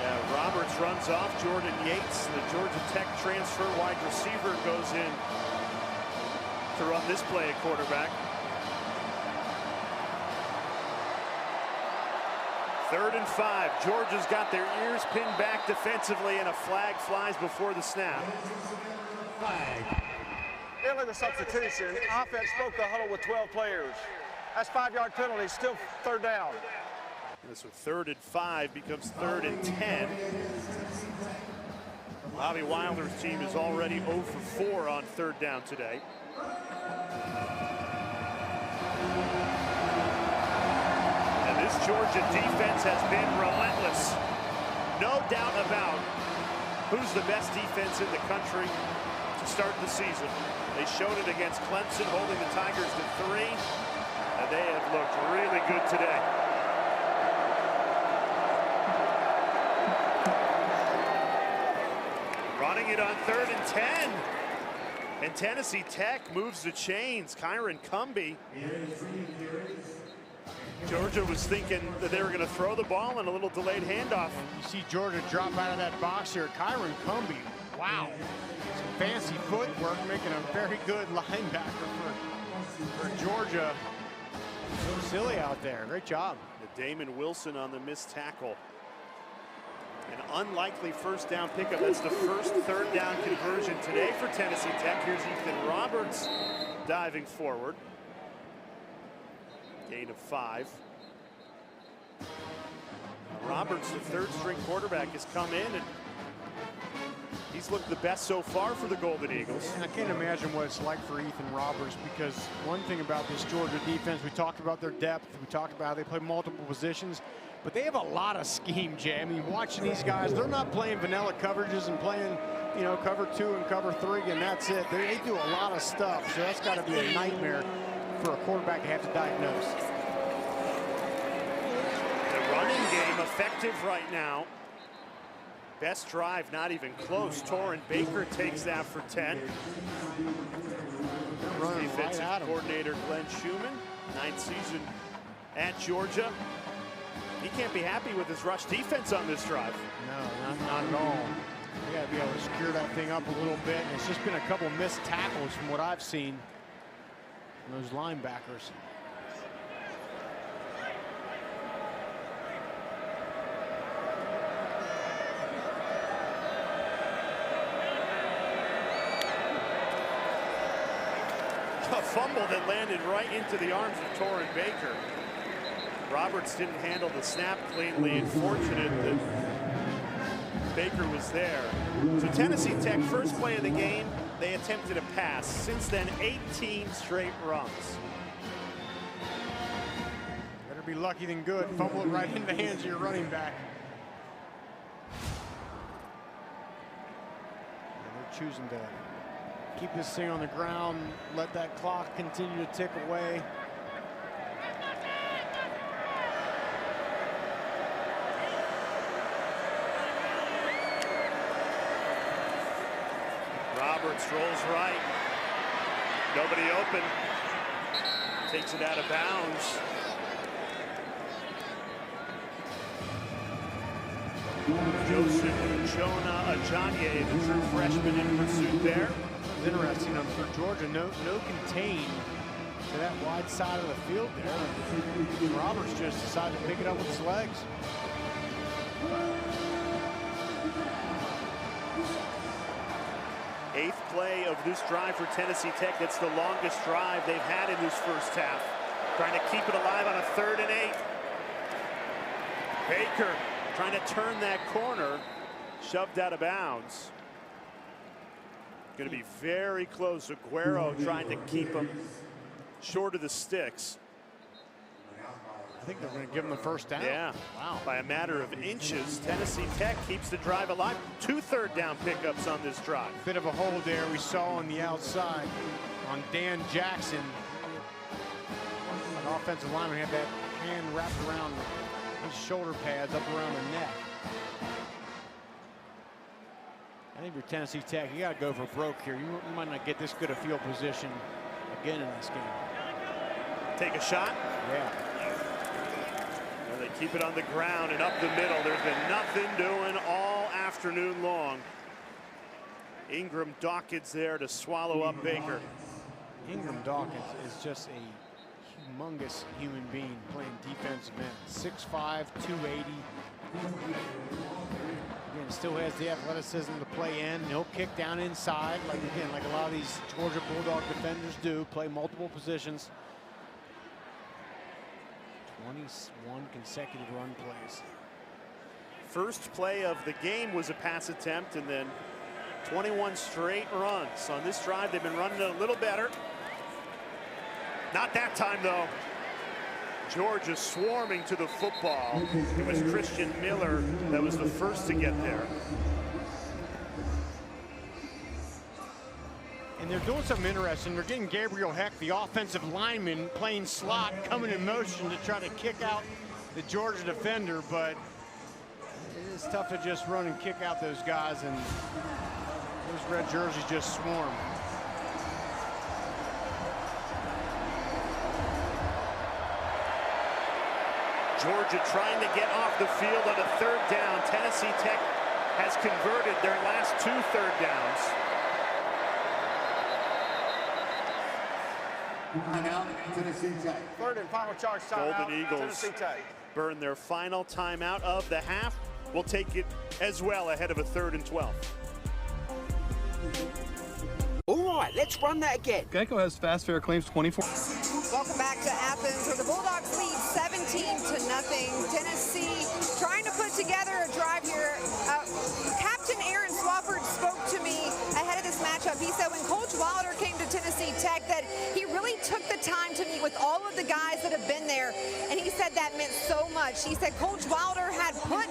Yeah, Roberts runs off. Jordan Yates, the Georgia Tech transfer wide receiver, goes in to run this play at quarterback. 3rd and 5. Georgia's got their ears pinned back defensively, and a flag flies before the snap. Early the substitution, offense broke the huddle with 12 players. That's 5-yard penalty, still 3rd down. And so 3rd and 5 becomes 3rd and 10. Bobby Wilder's team is already 0 for 4 on 3rd down today. This Georgia defense has been relentless. No doubt about who's the best defense in the country to start the season. They showed it against Clemson, holding the Tigers to 3, and they have looked really good today. Running it on 3rd and 10. And Tennessee Tech moves the chains. Kyron Cumby. Georgia was thinking that they were going to throw the ball in a little delayed handoff. You see Georgia drop out of that box here. Kyron Cumby, wow. Some fancy footwork, making a very good linebacker for Georgia. So silly out there. Great job. Damon Wilson on the missed tackle. An unlikely 1st down pickup. That's the first 3rd down conversion today for Tennessee Tech. Here's Ethan Roberts diving forward. Gain of 5. Roberts, the 3rd string quarterback, has come in, and he's looked the best so far for the Golden Eagles. And I can't imagine what it's like for Ethan Roberts, because one thing about this Georgia defense, we talked about their depth, we talked about how they play multiple positions, but they have a lot of scheme, Jay. I mean, watching these guys, they're not playing vanilla coverages and playing, cover 2 and cover 3, and that's it. They do a lot of stuff, so that's got to be a nightmare for a quarterback to have to diagnose. The running game effective right now. Best drive, not even close. Torrin Baker takes that for 10. Defensive coordinator Glenn Schumann, 9th season at Georgia. He can't be happy with his rush defense on this drive. No, not at all. You got to be able to secure that thing up a little bit. And it's just been a couple missed tackles from what I've seen. Those linebackers. A fumble that landed right into the arms of Torrin Baker. Roberts didn't handle the snap cleanly, and fortunate that Baker was there. So Tennessee Tech, first play of the game, they attempted a pass. Since then, 18 straight runs. be lucky than good. Fumble it right into the hands of your running back. And they're choosing to keep this thing on the ground, let that clock continue to tick away. Roberts rolls right. Nobody open. Takes it out of bounds. Joseph Jonah Ajanye, the true freshman in pursuit there. It's interesting for Georgia, no contain to that wide side of the field there. Roberts just decided to pick it up with his legs. Eighth play of this drive for Tennessee Tech. That's the longest drive they've had in this first half. Trying to keep it alive on a 3rd and 8. Baker trying to turn that corner, shoved out of bounds. Going to be very close. Aguero trying to keep him short of the sticks. I think they're going to give him the first down. Yeah, Wow. By a matter of inches. Tennessee Tech keeps the drive alive. 2 third-down pickups on this drive. Bit of a hold there we saw on the outside on Dan Jackson. An offensive lineman had that hand wrapped around his shoulder pads up around the neck. I think for Tennessee Tech, you got to go for broke here. You might not get this good a field position again in this game. Take a shot. Yeah. And they keep it on the ground and up the middle. There's been nothing doing all afternoon long. Ingram Dawkins there to swallow up Baker. Ingram Dawkins is just a humongous human being playing defensive end. 6'5", 280. Again, still has the athleticism to play in. He'll kick down inside, like a lot of these Georgia Bulldog defenders do, play multiple positions. 21 consecutive run plays. First play of the game was a pass attempt, and then 21 straight runs. On this drive, they've been running it a little better. Not that time, though. Georgia swarming to the football. It was Christian Miller that was the first to get there. And they're doing something interesting. They're getting Gabriel Heck, the offensive lineman, playing slot, coming in motion to try to kick out the Georgia defender, but it's tough to just run and kick out those guys, and those red jerseys just swarm. Georgia trying to get off the field on a 3rd down. Tennessee Tech has converted their last 2 third downs. Tennessee Tech. 3rd and final charge timeout. Golden Eagles Tennessee Tech. burn their final timeout of the half. We'll take it as well ahead of a 3rd and 12. All right, let's run that again. Geico has fast fair claims 24. Welcome back to Athens, where the Bulldogs lead 17-0. Tennessee trying to put together a drive here. Captain Aaron Swafford spoke to me ahead of this matchup. He said when Coach Wilder came to Tennessee Tech that he really took the time to meet with all of the guys that have been there, and he said that meant so much. He said Coach Wilder had put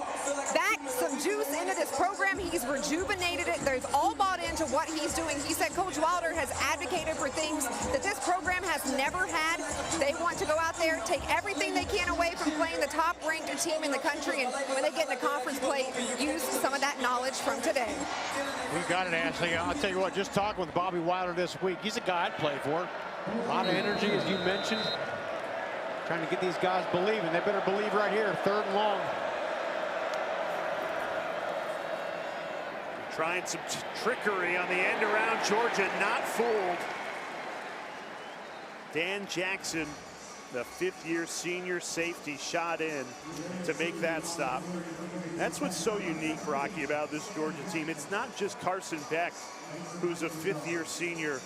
back some juice into this program. He's rejuvenated it. They've all bought into what he's doing. He said Coach Wilder has advocated for things that this program has never had. They want to go out there, take everything they can away from playing the top-ranked team in the country, and when they get into conference play, use some of that knowledge from today. We got it, Ashley. I'll tell you what, just talking with Bobby Wilder this week, he's a guy I'd play for. A lot of energy, as you mentioned. Trying to get these guys believing. They better believe right here, 3rd and long. Trying some trickery on the end around. Georgia not fooled. Dan Jackson, the 5th-year senior safety, shot in to make that stop. That's what's so unique, Rocky, about this Georgia team. It's not just Carson Beck, who's a 5th-year senior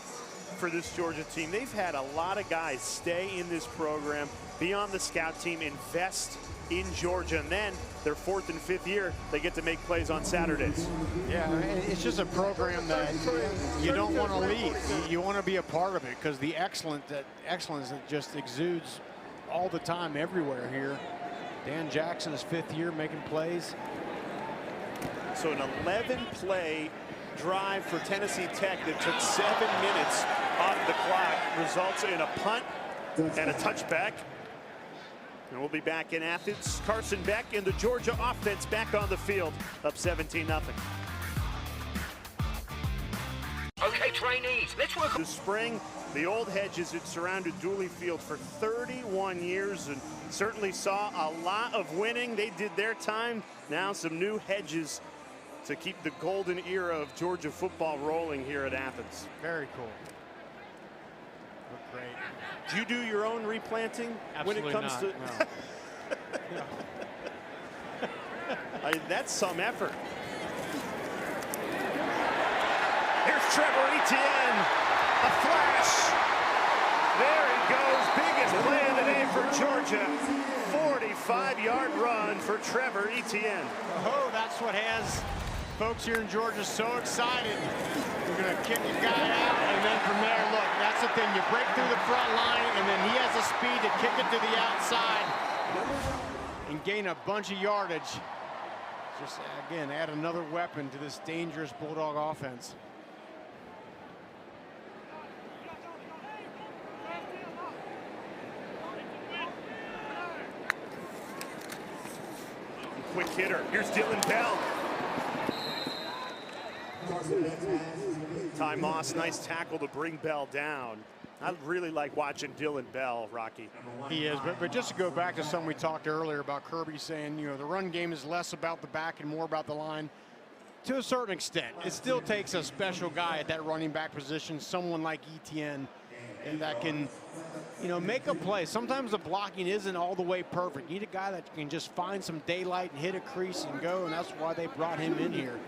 for this Georgia team. They've had a lot of guys stay in this program, be on the scout team, invest in Georgia, and then their 4th and 5th year, they get to make plays on Saturdays. Yeah, it's just a program that you don't want to leave. You want to be a part of it because the excellence that just exudes all the time, everywhere here. Dan Jackson, his 5th year making plays. So an 11-play drive for Tennessee Tech that took 7 minutes off the clock results in a punt and a touchback. And we'll be back in Athens. Carson Beck and the Georgia offense back on the field, up 17-0. Okay, trainees, let's work on... This spring, the old hedges had surrounded Dooley Field for 31 years and certainly saw a lot of winning. They did their time. Now some new hedges to keep the golden era of Georgia football rolling here at Athens. Very cool. Look great. Do you do your own replanting when it comes to? No. That's some effort. Here's Trevor Etienne, a flash. There he goes, biggest play of the day for Georgia. 45-yard run for Trevor Etienne. Oh, that's what has folks here in Georgia so excited. You're going to kick a guy out, and then from there, look, that's the thing. You break through the front line, and then he has the speed to kick it to the outside and gain a bunch of yardage. Just, again, add another weapon to this dangerous Bulldog offense. Quick hitter. Here's Dylan Bell. Ty Moss, nice tackle to bring Bell down. I really like watching Dylan Bell, Rocky. He is, but just to go back to something we talked earlier about Kirby saying, you know, the run game is less about the back and more about the line. To a certain extent, it still takes a special guy at that running back position, someone like Etienne, and that can, you know, make a play. Sometimes the blocking isn't all the way perfect. You need a guy that can just find some daylight and hit a crease and go, and that's why they brought him in here.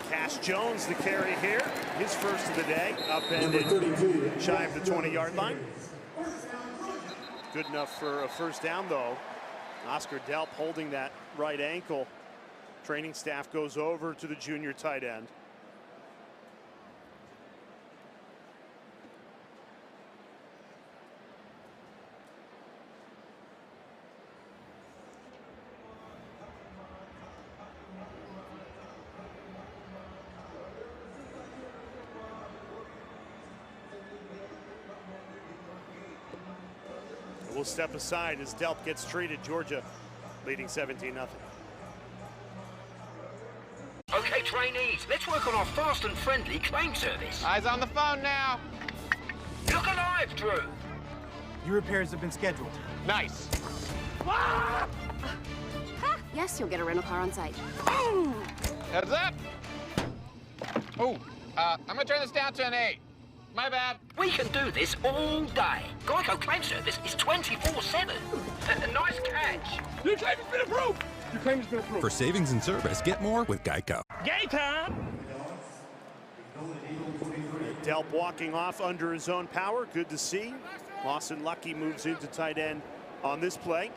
Cash Jones, the carry here, his first of the day, upended shy of the 20-yard line. Good enough for a first down, though. Oscar Delp holding that right ankle. Training staff goes over to the junior tight end. We'll step aside as Delp gets treated. Georgia leading 17-0. Okay, trainees, let's work on our fast and friendly claim service. Eyes on the phone now. Look alive, Drew. Your repairs have been scheduled. Nice. Yes, you'll get a rental car on site. Heads up. Oh, I'm gonna turn this down to an 8. My bad. We can do this all day. Geico claim service is 24/7. Nice catch. Your claim has been approved. Your claim has been approved. For savings and service, get more with Geico. Game time. Delp walking off under his own power. Good to see. Lawson Lucky moves into tight end on this play.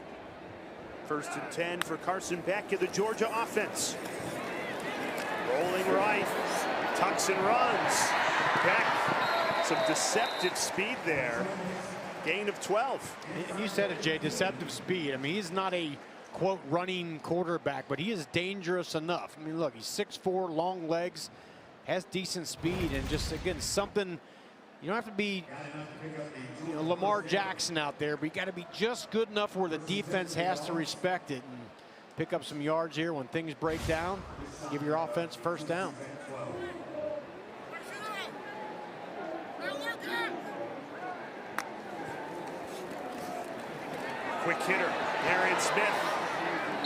1st and 10 for Carson Beck of the Georgia offense. Rolling right. Tucks and runs. Beck. Some deceptive speed there. Gain of 12. And you said it, Jay, deceptive speed. I mean, he's not a, quote, running quarterback, but he is dangerous enough. I mean, look, he's 6'4", long legs, has decent speed, and just, again, something, you don't have to be, you know, Lamar Jackson out there, but you got to be just good enough where the defense has to respect it and pick up some yards here when things break down, give your offense first down. Quick hitter, Arian Smith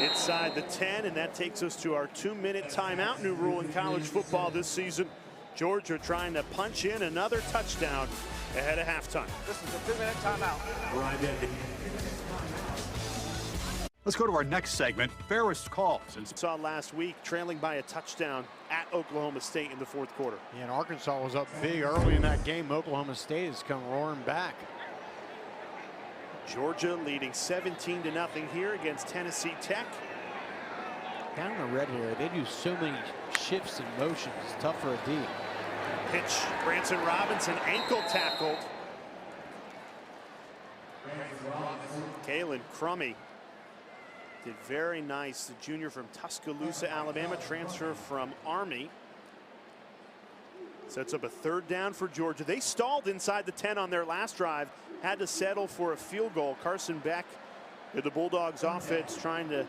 inside the 10, and that takes us to our 2-minute timeout. New rule in college football this season. Georgia trying to punch in another touchdown ahead of halftime. This is a 2-minute timeout. Let's go to our next segment, fairest calls. Saw last week trailing by a touchdown at Oklahoma State in the 4th quarter. Yeah, and Arkansas was up big early in that game. Oklahoma State has come roaring back. Georgia leading 17-0 here against Tennessee Tech. Down in the red area, they do so many shifts and motions. It's tough for a D. Pitch, Branson Robinson ankle tackled. Kalen Crummy did very nice. The junior from Tuscaloosa, Alabama, transfer from Army. Sets up a 3rd down for Georgia. They stalled inside the 10 on their last drive, had to settle for a field goal. Carson Beck, the Bulldogs offense, trying to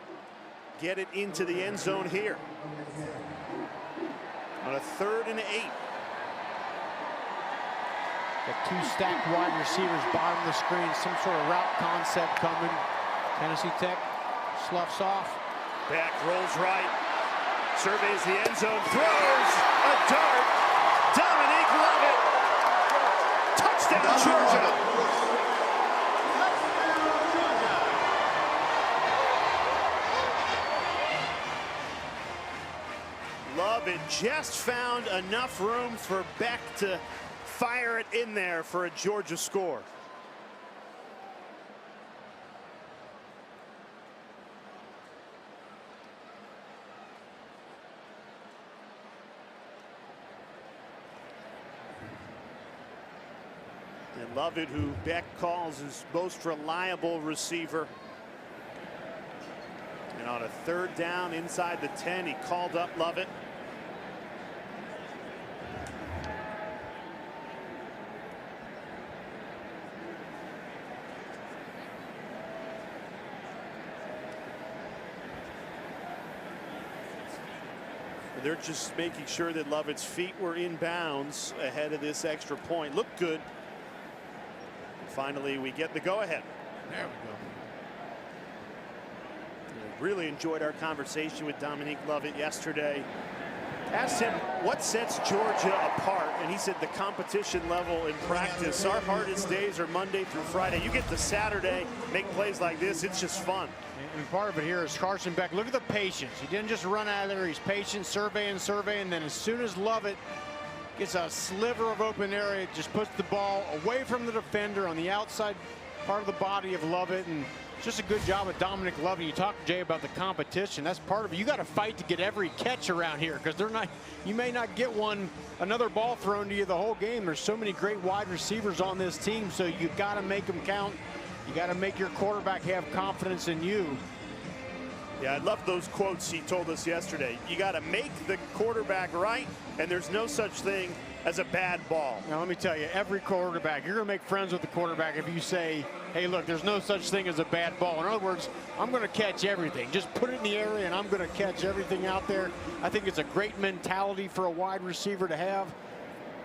get it into the end zone here. On a 3rd and 8. Got 2 stacked wide receivers, bottom of the screen, some sort of route concept coming. Tennessee Tech sloughs off. Beck rolls right, surveys the end zone, throws a dart. Dominique Lovett, touchdown Georgia. Lovett just found enough room for Beck to fire it in there for a Georgia score. And Lovett, who Beck calls his most reliable receiver. And on a 3rd down inside the 10, he called up Lovett. They're just making sure that Lovett's feet were in bounds ahead of this extra point. Looked good. Finally, we get the go-ahead. There we go. Really enjoyed our conversation with Dominique Lovett yesterday. Asked him what sets Georgia apart, and he said the competition level in practice. Our hardest days are Monday through Friday. You get to Saturday, make plays like this, it's just fun. And part of it here is Carson Beck. Look at the patience. He didn't just run out of there. He's patient, surveying, and then as soon as Lovett gets a sliver of open area, just puts the ball away from the defender on the outside part of the body of Lovett, and just a good job of Dominic Lovett. You talked, Jay, about the competition. That's part of it. You got to fight to get every catch around here because they're not. You may not get another ball thrown to you the whole game. There's so many great wide receivers on this team, so you got to make them count. You got to make your quarterback have confidence in you. Yeah, I love those quotes he told us yesterday. You got to make the quarterback right, and there's no such thing as a bad ball. Now, let me tell you, every quarterback, you're going to make friends with the quarterback if you say, hey, look, there's no such thing as a bad ball. In other words, I'm going to catch everything. Just put it in the area, and I'm going to catch everything out there. I think it's a great mentality for a wide receiver to have.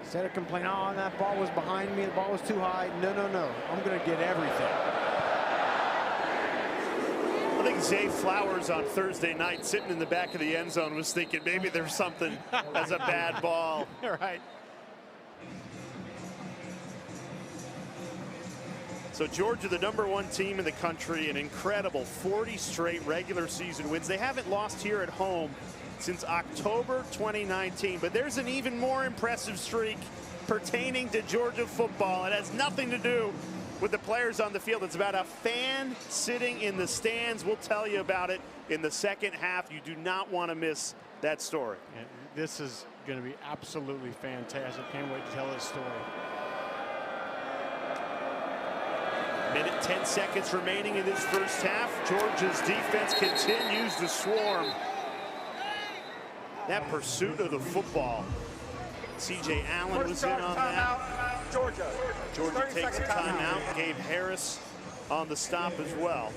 Instead of complaining, oh, that ball was behind me, the ball was too high. No, no, no. I'm going to get everything. I think Zay Flowers on Thursday night, sitting in the back of the end zone, was thinking maybe there's something as a bad ball. Right. So Georgia, the #1 team in the country, an incredible 40 straight regular season wins. They haven't lost here at home since October 2019, but there's an even more impressive streak pertaining to Georgia football. It has nothing to do with the players on the field. It's about a fan sitting in the stands. We'll tell you about it in the second half. You do not want to miss that story. Yeah, this is going to be absolutely fantastic. Can't wait to tell this story. Minute 10 seconds remaining in this first half. Georgia's defense continues to swarm. That pursuit of the football. C.J. Allen was in on that. Georgia Takes a timeout. Gabe Harris on the stop as well.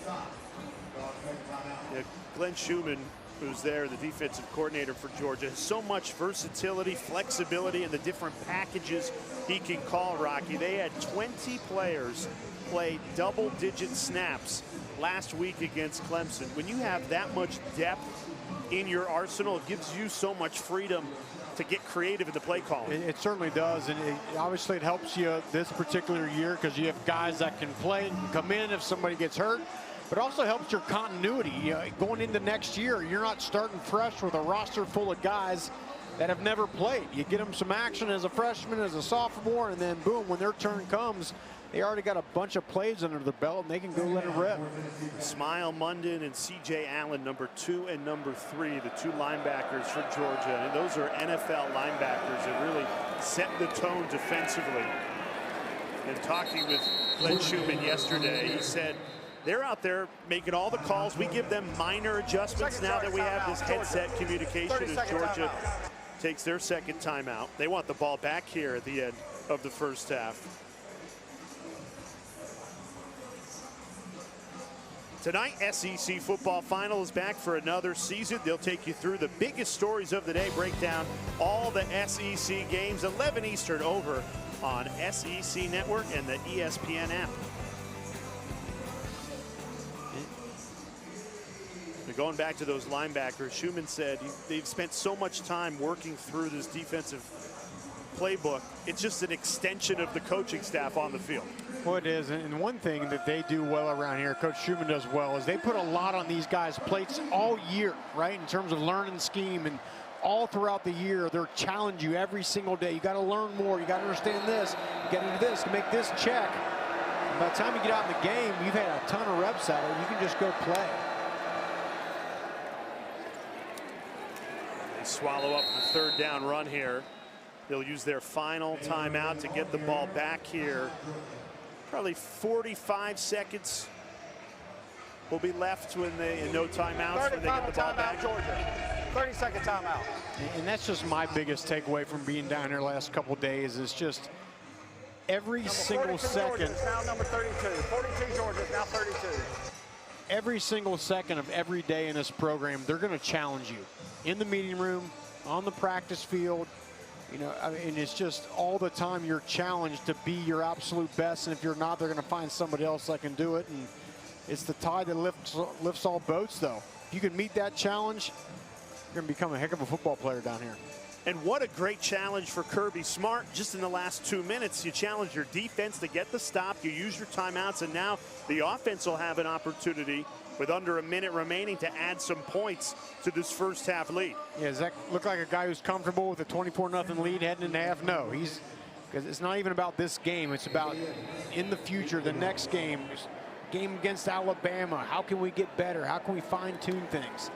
Yeah, Glenn Schumann, who's there, the defensive coordinator for Georgia, has so much versatility, flexibility, and the different packages he can call, Rocky. They had 20 players play double-digit snaps last week against Clemson. When you have that much depth in your arsenal, it gives you so much freedom to get creative in the play calling. It certainly does, and obviously it helps you this particular year because you have guys that can play and come in if somebody gets hurt, but also helps your continuity. Going into next year, you're not starting fresh with a roster full of guys that have never played. You get them some action as a freshman, as a sophomore, and then boom, when their turn comes, they already got a bunch of plays under their belt, and they can go let it rip. Smile Munden and C.J. Allen, number 2 and number 3, the 2 linebackers for Georgia. And those are NFL linebackers that really set the tone defensively. And talking with Glenn Schumann yesterday, he said they're out there making all the calls. We give them minor adjustments now that we have this headset communication as Georgia takes their second timeout. They want the ball back here at the end of the first half. Tonight, SEC football final is back for another season. They'll take you through the biggest stories of the day, break down all the SEC games, 11 Eastern over on SEC Network and the ESPN app. Going back to those linebackers, Schumann said they've spent so much time working through this defensive playbook. It's just an extension of the coaching staff on the field. Well, it is, and one thing that they do well around here, Coach Schumann does well, is they put a lot on these guys' plates all year, right, in terms of learning scheme, and all throughout the year, they're challenging you every single day. You got to learn more. You got to understand this. You got to do this to make this check. And by the time you get out in the game, you've had a ton of reps at it. You can just go play. They swallow up the third down run here. They'll use their final timeout to get the ball back here. Probably 45 seconds will be left when they, no timeouts, when they get the ball back. Georgia. 30-second timeout. And that's just my biggest takeaway from being down here last couple days is just every single second. Georgia is now number 32. 42 Georgia is now 32. Every single second of every day in this program, they're going to challenge you in the meeting room, on the practice field. You know, I mean, it's just all the time you're challenged to be your absolute best, and if you're not, they're going to find somebody else that can do it. And it's the tide that lifts all boats, though. If you can meet that challenge, you're going to become a heck of a football player down here. And what a great challenge for Kirby Smart. Just in the last 2 minutes, you challenge your defense to get the stop. You use your timeouts, and now the offense will have an opportunity with under a minute remaining to add some points to this first half lead. Yeah, does that look like a guy who's comfortable with a 24-0 lead heading into half? No, because it's not even about this game. It's about in the future, the next game against Alabama. How can we get better? How can we fine-tune things?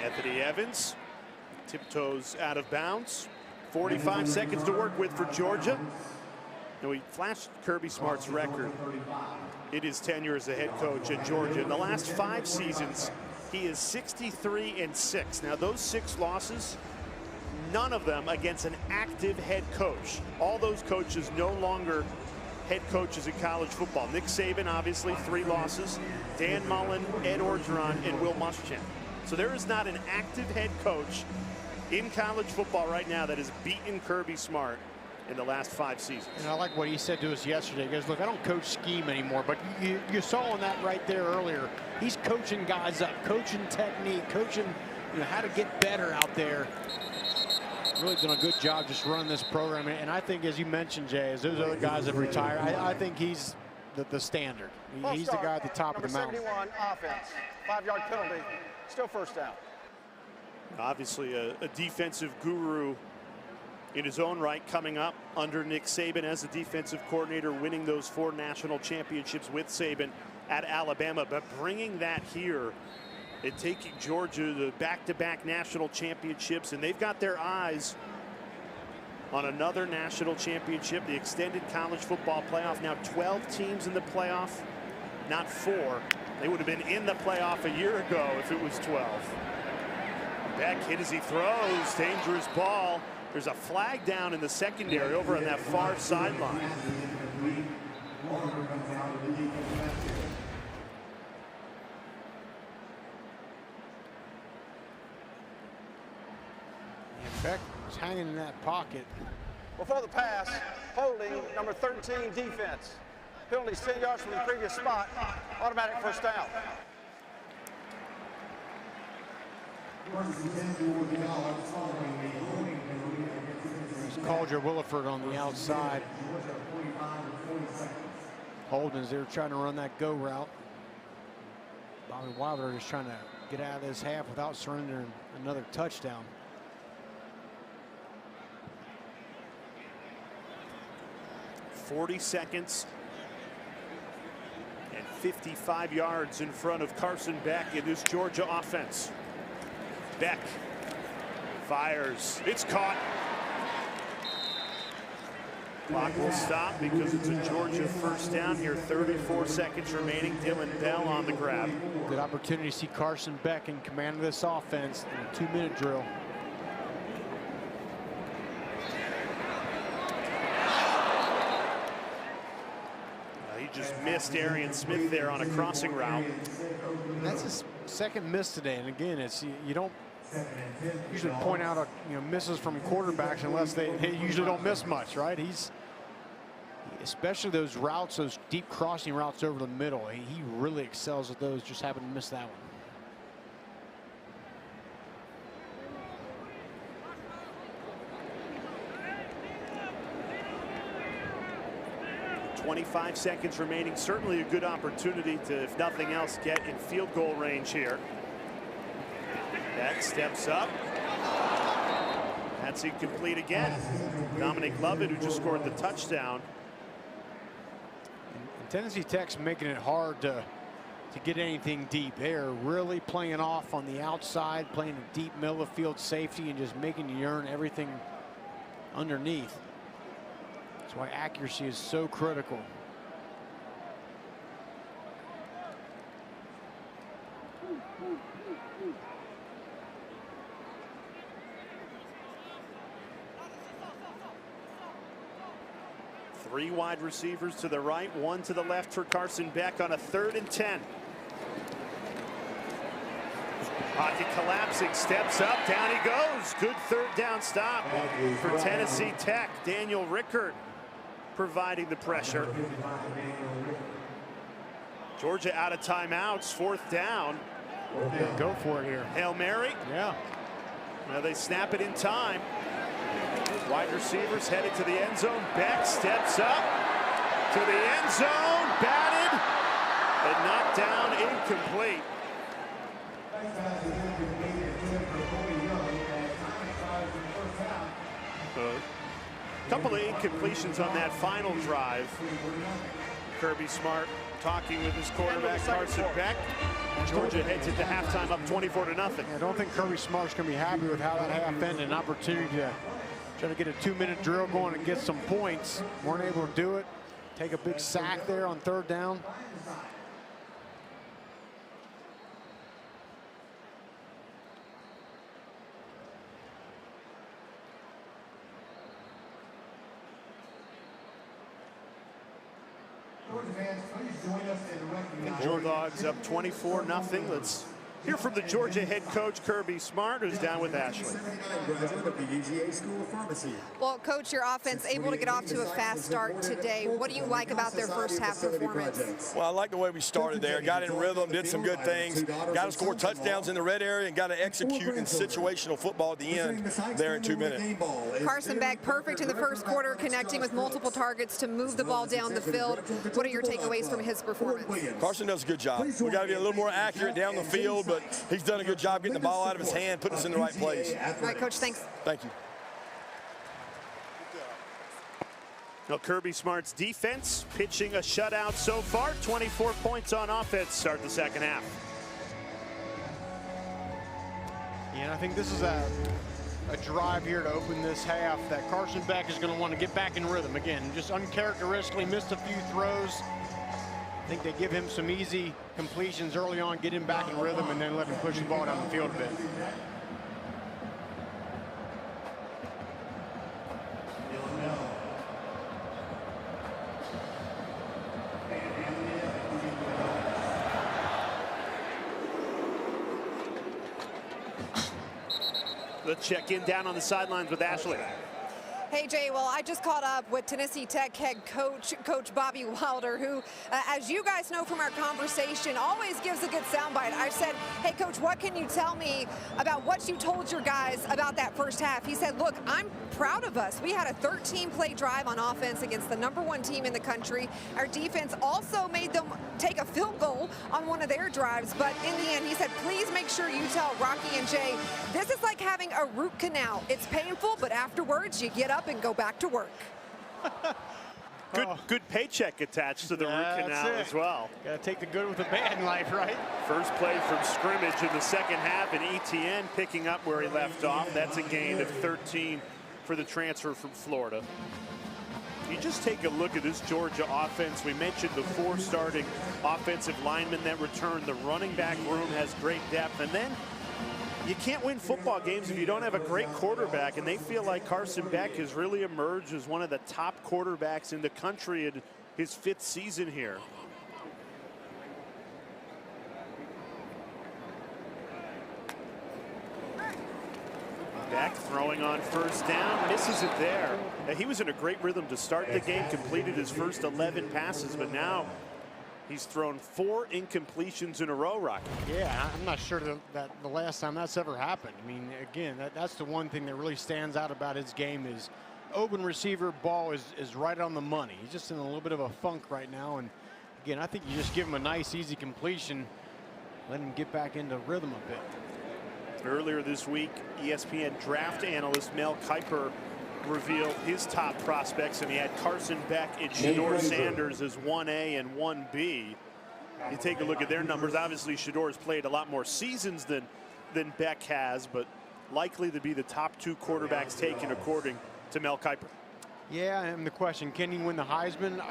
Anthony Evans tiptoes out of bounds. 45 seconds to work with for Georgia. And we flashed Kirby Smart's record. It is tenure as a head coach at Georgia. In the last 5 seasons, he is 63-6. Now, those 6 losses, none of them against an active head coach. All those coaches no longer head coaches in college football. Nick Saban, obviously, 3 losses. Dan Mullen, Ed Orgeron, and Will Muschamp. So there is not an active head coach in college football right now that has beaten Kirby Smart in the last 5 seasons. And I like what he said to us yesterday. He goes, look, I don't coach scheme anymore, but you saw in that right there earlier. He's coaching guys up, coaching technique, coaching how to get better out there. Really done a good job just running this program. And I think, as you mentioned, Jay, as those other guys have retired, I think he's the standard. He's the guy at the top of the mountain. 71 offense, 5-yard penalty, still first down. Obviously a defensive guru in his own right, coming up under Nick Saban as a defensive coordinator, winning those 4 national championships with Saban at Alabama, but bringing that here and taking Georgia to back-to-back national championships, and they've got their eyes on another national championship, the extended college football playoff. Now 12 teams in the playoff, not 4. They would have been in the playoff a year ago if it was 12. Beck hit as he throws, dangerous ball. There's a flag down in the secondary over on that far sideline. Beck was hanging in that pocket. Before the pass, holding number 13 defense. Penalties 10 yards from the previous spot. Automatic first down. There's Calder Williford on the outside. Holden's there trying to run that go route. Bobby Wilder is trying to get out of this half without surrendering another touchdown. .40 seconds and 55 yards in front of Carson Beck in this Georgia offense. Beck fires. It's caught. Clock will stop because it's a Georgia first down here. 34 seconds remaining. Dylan Bell on the grab. Good opportunity to see Carson Beck in command of this offense in a 2-minute drill. He just missed Arian Smith there on a crossing route. And that's his second miss today. And again, it's you don't usually point out misses from quarterbacks unless they usually don't miss much, right? Especially those routes, those deep crossing routes over the middle. He really excels at those. Just happened to miss that one. 25 seconds remaining. Certainly a good opportunity to, if nothing else, get in field goal range here. Beck steps up. That's incomplete again. Dominic Lovett, who just scored the touchdown. And Tennessee Tech's making it hard to get anything deep. They are really playing off on the outside, playing a deep middle of field safety, and just making you earn everything underneath. That's why accuracy is so critical. Three wide receivers to the right, one to the left for Carson Beck on a 3rd and 10. Pocket collapsing, steps up, down he goes. Good 3rd down stop for Tennessee Tech. Daniel Rickert providing the pressure. Georgia out of timeouts, 4th down. Go for it here. Hail Mary. Yeah. Now they snap it in time. Wide receivers headed to the end zone. Beck steps up to the end zone, batted and knocked down, incomplete. A couple of incompletions on that final drive. Kirby Smart talking with his quarterback Carson Beck. Georgia heads into halftime up 24-0. I don't think Kirby Smart's going to be happy with how that half ended. An opportunity to try to get a 2-minute drill going and get some points. Weren't able to do it. Take a big sack there on 3rd down. Bulldogs up 24-0. Let's hear from the Georgia head coach Kirby Smart, who's down with Ashley. Well, Coach, your offense able to get off to a fast start today. What do you like about their first half performance? Well, I like the way we started there. Got in rhythm, did some good things. Got to score touchdowns in the red area and got to execute in situational football at the end there in 2 minutes. Carson Beck, perfect in the first quarter, connecting with multiple targets to move the ball down the field. What are your takeaways from his performance? Carson does a good job. We got to be a little more accurate down the field, but he's done a good job getting the ball out of his hand, putting us in the right place. All right, Coach, thanks. Thank you. Now, Kirby Smart's defense pitching a shutout so far. 24 points on offense start the second half. Yeah, and I think this is a drive here to open this half that Carson Beck is going to want to get back in rhythm. Again, just uncharacteristically missed a few throws. I think they give him some easy completions early on, get him back in rhythm, and then let him push the ball down the field a bit. Let's check in down on the sidelines with Ashley. Hey, Jay, well, I just caught up with Tennessee Tech head coach, Coach Bobby Wilder, who, as you guys know from our conversation, always gives a good soundbite. I said, hey, Coach, what can you tell me about what you told your guys about that first half? He said, look, I'm proud of us. We had a 13-play drive on offense against the #1 team in the country. Our defense also made them take a field goal on one of their drives, but in the end, he said, please make sure you tell Rocky and Jay, this is like having a root canal. It's painful, but afterwards, you get up and go back to work. Good paycheck attached to the root canal as well. Got to take the good with the bad in life, right? First play from scrimmage in the second half, and ETN picking up where he left off. That's a gain of 13 for the transfer from Florida. You just take a look at this Georgia offense. We mentioned the 4 starting offensive linemen that returned. The running back room has great depth, and then you can't win football games if you don't have a great quarterback, and they feel like Carson Beck has really emerged as one of the top quarterbacks in the country in his 5th season here. Beck throwing on first down, misses it there. He was in a great rhythm to start the game, completed his first 11 passes, but now he's thrown 4 incompletions in a row, Rocky. Yeah, I'm not sure that the last time that's ever happened. I mean, again, that's the one thing that really stands out about his game is open receiver ball is right on the money. He's just in a little bit of a funk right now. And again, I think you just give him a nice, easy completion, let him get back into rhythm a bit. Earlier this week, ESPN draft analyst Mel Kiper revealed his top prospects, and he had Carson Beck and Shedeur Sanders as 1A and 1B. You take a look at their numbers. Obviously, Shedor's played a lot more seasons than Beck has, but likely to be the top 2 quarterbacks taken according to Mel Kiper. Yeah, and the question, can he win the Heisman?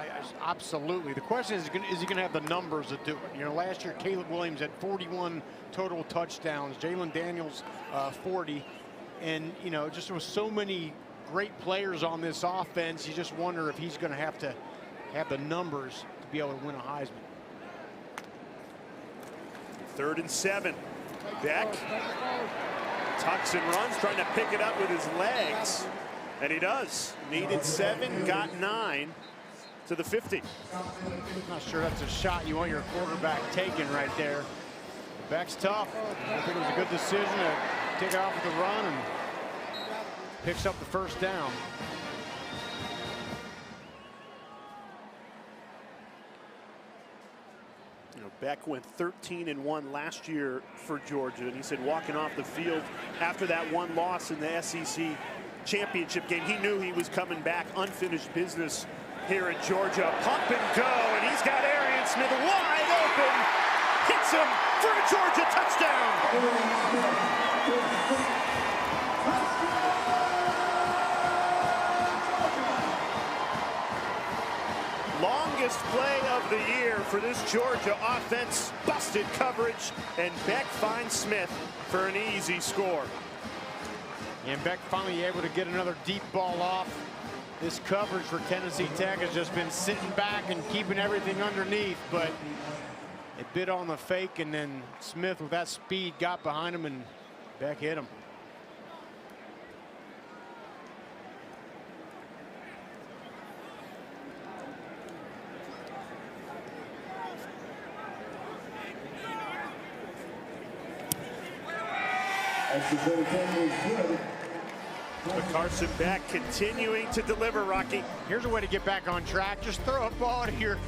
Absolutely. The question is he going to have the numbers to do it? You know, last year, Caleb Williams had 41 total touchdowns, Jalen Daniels 40, and, you know, just with so many great players on this offense, you just wonder if he's going to have the numbers to be able to win a Heisman. 3rd and 7. Beck tucks and runs, trying to pick it up with his legs, and he does. Needed 7, got 9 to the 50. Not sure that's a shot you want your quarterback taking right there. Beck's tough. I think it was a good decision to take it off with the run and picks up the first down. You know, Beck went 13-1 last year for Georgia, and he said walking off the field after that one loss in the SEC championship game, he knew he was coming back. Unfinished business here at Georgia. Pump and go, and he's got Arian Smith wide open. Hits him for a Georgia touchdown. Longest play of the year for this Georgia offense. Busted coverage, and Beck finds Smith for an easy score. And Beck finally able to get another deep ball off. This coverage for Tennessee Tech has just been sitting back and keeping everything underneath, but it bit on the fake, and then Smith with that speed got behind him, and Beck hit him. But Carson Beck continuing to deliver, Rocky. Here's a way to get back on track. Just throw a ball to your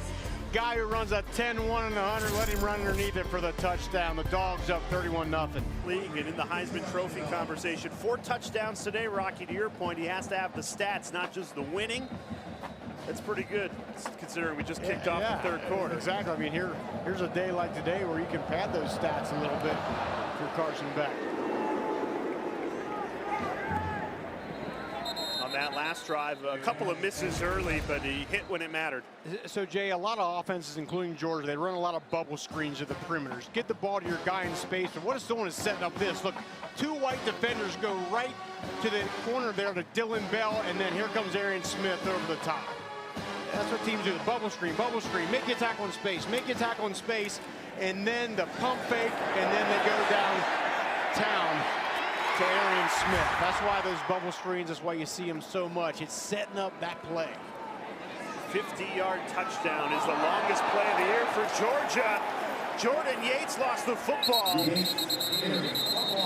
guy who runs a 10-1 in the 100. Let him run underneath it for the touchdown. The Dogs up 31-0. League and in the Heisman Trophy conversation. 4 touchdowns today, Rocky. To your point, he has to have the stats, not just the winning. That's pretty good, considering we just kicked off the 3rd quarter. Exactly. I mean, here's a day like today where you can pad those stats a little bit for Carson Beck. On that last drive, a couple of misses early, but he hit when it mattered. So, Jay, a lot of offenses, including Georgia, they run a lot of bubble screens at the perimeters. Get the ball to your guy in space. But what if someone is setting up this? Look, 2 white defenders go right to the corner there to Dylan Bell, and then here comes Arian Smith over the top. That's what teams do. The bubble screen, make you tackle in space, and then the pump fake, and then they go downtown to Arian Smith. That's why those bubble screens, that's why you see them so much. It's setting up that play. 50-yard touchdown is the longest play of the year for Georgia. Jordan Yates lost the football.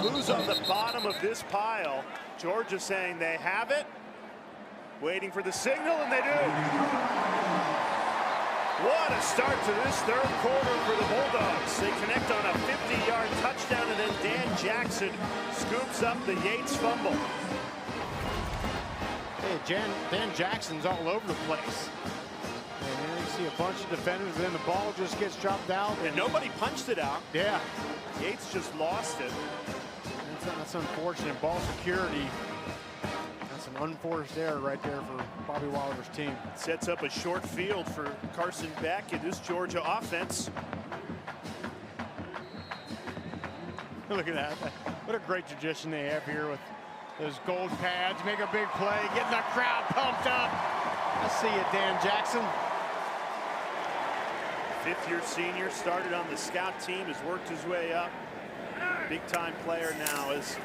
Who's on the bottom of this pile? Georgia saying they have it. Waiting for the signal, and they do. What a start to this third quarter for the Bulldogs. They connect on a 50-yard touchdown, and then Dan Jackson scoops up the Yates fumble. Hey, Dan Jackson's all over the place. And then you see a bunch of defenders, and then the ball just gets dropped out. And nobody punched it out. Yeah. Yates just lost it. That's unfortunate. Ball security. That's an unforced error right there for Bobby Wilder's team. Sets up a short field for Carson Beck in this Georgia offense. Look at that. What a great tradition they have here with those gold pads. Make a big play, getting the crowd pumped up. I see it, Dan Jackson. Fifth-year senior, started on the scout team, has worked his way up. Big-time player now as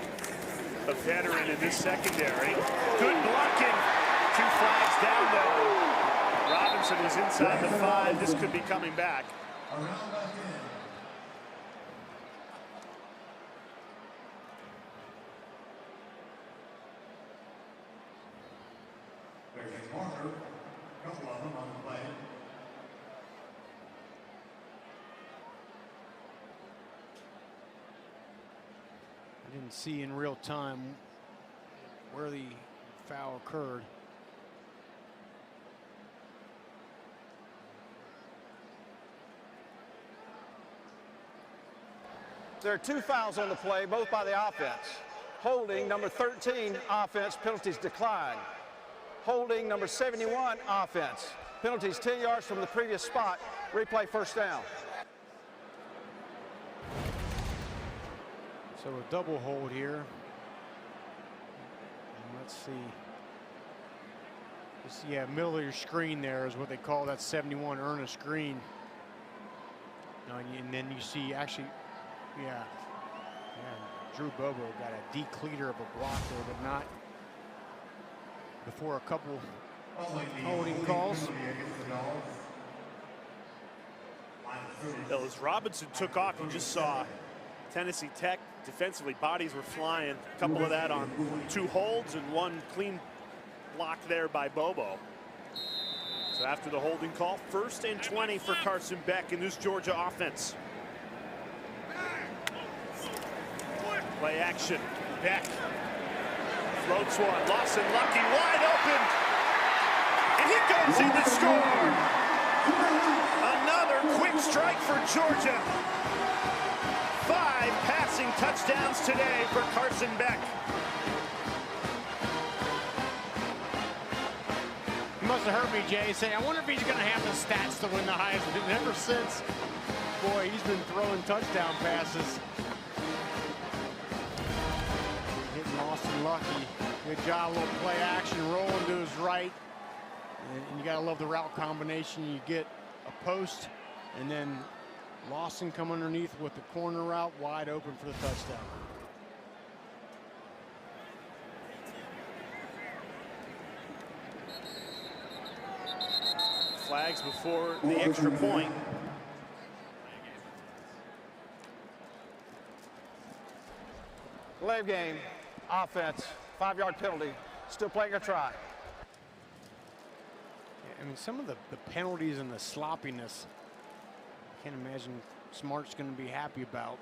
a veteran in this secondary. Good blocking. 2 flags down, though. Robinson was inside the 5. This could be coming back. Didn't see in real time where the foul occurred. There are 2 fouls on the play, both by the offense. Holding, number 13, offense, penalties decline. Holding, number 71, offense. Penalties 10 yards from the previous spot. Replay first down. So a double hold here. And let's see. Yeah, middle of your screen there is what they call that 71 Ernest Green. And then you see actually, yeah, Drew Bobo got a decleater of a block there, but not before a couple holding calls. As Robinson took off, you just saw Tennessee Tech defensively, bodies were flying. A couple of that on 2 holds and 1 clean block there by Bobo. So after the holding call, 1st and 20 for Carson Beck in this Georgia offense. Play action. Beck floats one. Lawson Lucky wide open. And he goes in to score. Another quick strike for Georgia. 5 passing touchdowns today for Carson Beck. He must have heard me, Jay, say, I wonder if he's going to have the stats to win the Heisman. And ever since, boy, he's been throwing touchdown passes. Hitting Lawson Lucky. Good job, a little play action, rolling to his right. And you got to love the route combination. You get a post, and then Lawson come underneath with the corner route wide open for the touchdown. Flags before the extra point. Delay of game, offense, 5-yard penalty. Still playing a try. I mean, some of the penalties and the sloppiness, I can't imagine Smart's going to be happy about.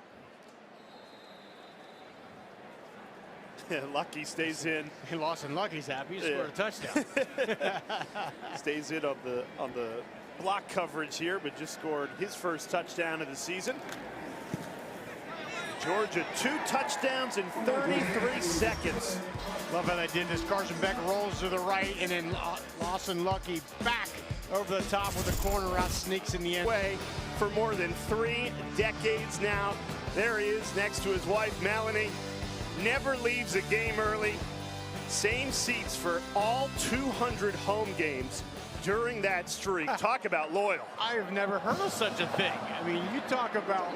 Lucky stays in. Lawson Lucky's happy. He scored a touchdown. Stays in on the block coverage here, but just scored his first touchdown of the season. Georgia 2 touchdowns in 33 seconds. Love how they did this. Carson Beck rolls to the right, and then Lawson Lucky back over the top with the corner route, sneaks in the end. Way for more than 3 decades now. There he is next to his wife, Melanie. Never leaves a game early. Same seats for all 200 home games during that streak. Talk about loyal. I have never heard of such a thing. I mean, you talk about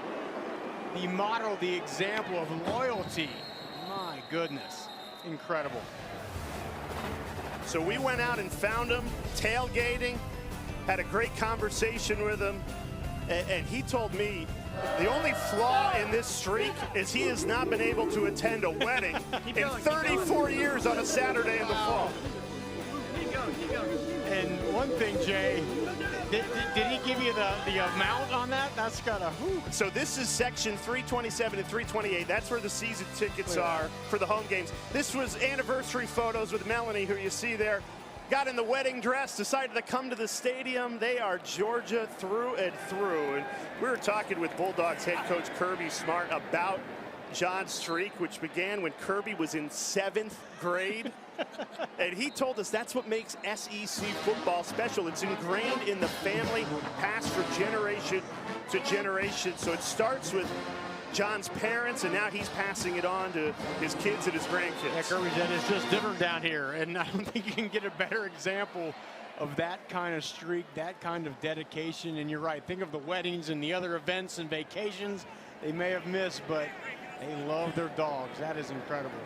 the model, the example of loyalty. My goodness. Incredible. So we went out and found him tailgating, had a great conversation with him, and he told me the only flaw in this streak is he has not been able to attend a wedding in 34 years on a Saturday in the fall. And one thing, Jay, did he give you the amount on that? That's got a whew. So this is section 327 and 328. That's where the season tickets are for the home games. This was anniversary photos with Melanie, who you see there. Got in the wedding dress, decided to come to the stadium. They are Georgia through and through. And we were talking with Bulldogs head coach Kirby Smart about John's streak, which began when Kirby was in 7th grade. And he told us that's what makes SEC football special. It's ingrained in the family, passed from generation to generation. So it starts with John's parents, and now he's passing it on to his kids and his grandkids. Yeah, Kirby said it's just different down here, and I don't think you can get a better example of that kind of streak, that kind of dedication. And you're right, think of the weddings and the other events and vacations they may have missed, but they love their dogs. That is incredible.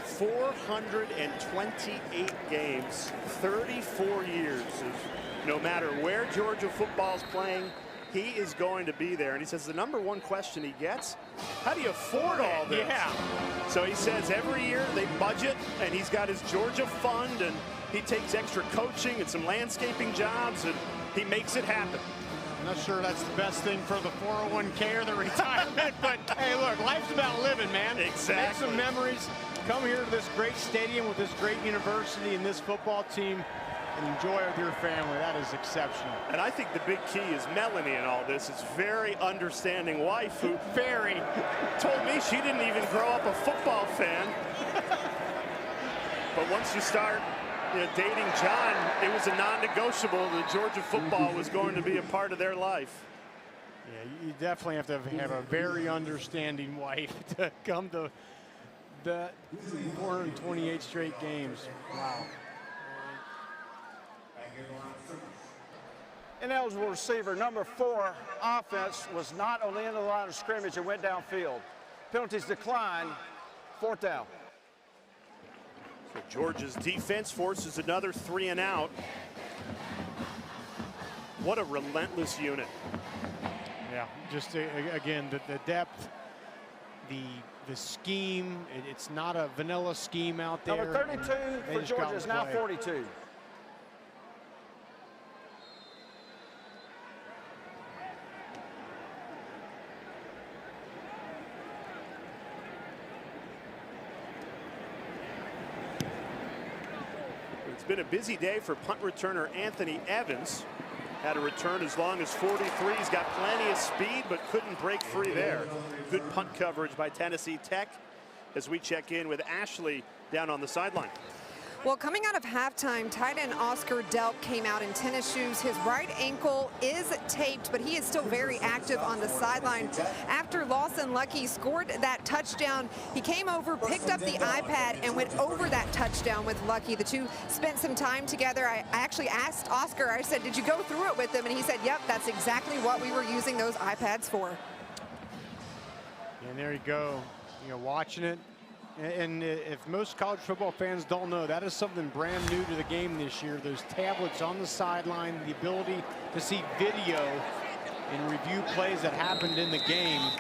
428 games, 34 years. No matter where Georgia football is playing, he is going to be there. And he says the number one question he gets, how do you afford all this? Yeah. So he says every year they budget, and he's got his Georgia fund, and he takes extra coaching and some landscaping jobs, and he makes it happen. I'm not sure that's the best thing for the 401k or the retirement, but hey, look, life's about living, man. Exactly. Make some memories. Come here to this great stadium with this great university and this football team and enjoy it with your family. That is exceptional. And I think the big key is Melanie in all this. Is very understanding wife who told me she didn't even grow up a football fan. But once you start dating John, it was a non-negotiable that Georgia football was going to be a part of their life. Yeah, you definitely have to have a very understanding wife to come to the 428 straight games. Wow. Ineligible receiver number 4 offense was not on the end of the line of scrimmage and went downfield. Penalties decline, 4th down. So Georgia's defense forces another 3 and out. What a relentless unit. Yeah, just again, the depth, the scheme. It's not a vanilla scheme out there. Number 32 for Georgia is now 42. It's been a busy day for punt returner Anthony Evans. Had a return as long as 43. He's got plenty of speed, but couldn't break free there. Good punt coverage by Tennessee Tech as we check in with Ashley down on the sideline. Well, coming out of halftime, tight end Oscar Delp came out in tennis shoes. His right ankle is taped, but he is still very active on the sideline. After Lawson Lucky scored that touchdown, he came over, picked up the iPad, and went over that touchdown with Lucky. The two spent some time together. I actually asked Oscar, I said, did you go through it with him? And he said, yep, that's exactly what we were using those iPads for. And there you go, watching it. And if most college football fans don't know, that is something brand new to the game this year. Those tablets on the sideline, the ability to see video and review plays that happened in the game.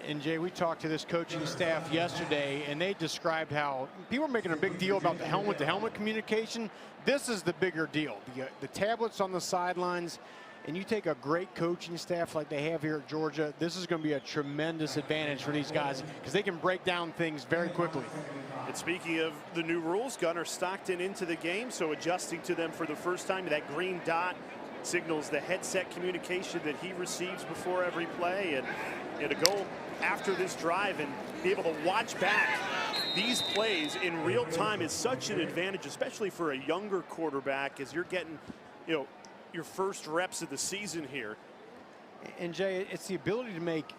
And Jay, we talked to this coaching staff yesterday, and they described how people are making a big deal about the helmet-to-helmet communication. This is the bigger deal. The tablets on the sidelines. And you take a great coaching staff like they have here at Georgia, this is going to be a tremendous advantage for these guys because they can break down things very quickly. And speaking of the new rules, Gunnar Stockton into the game, so adjusting to them for the first time. That green dot signals the headset communication that he receives before every play. And to go after this drive and be able to watch back these plays in real time is such an advantage, especially for a younger quarterback as you're getting, your first reps of the season here. And Jay, it's the ability to make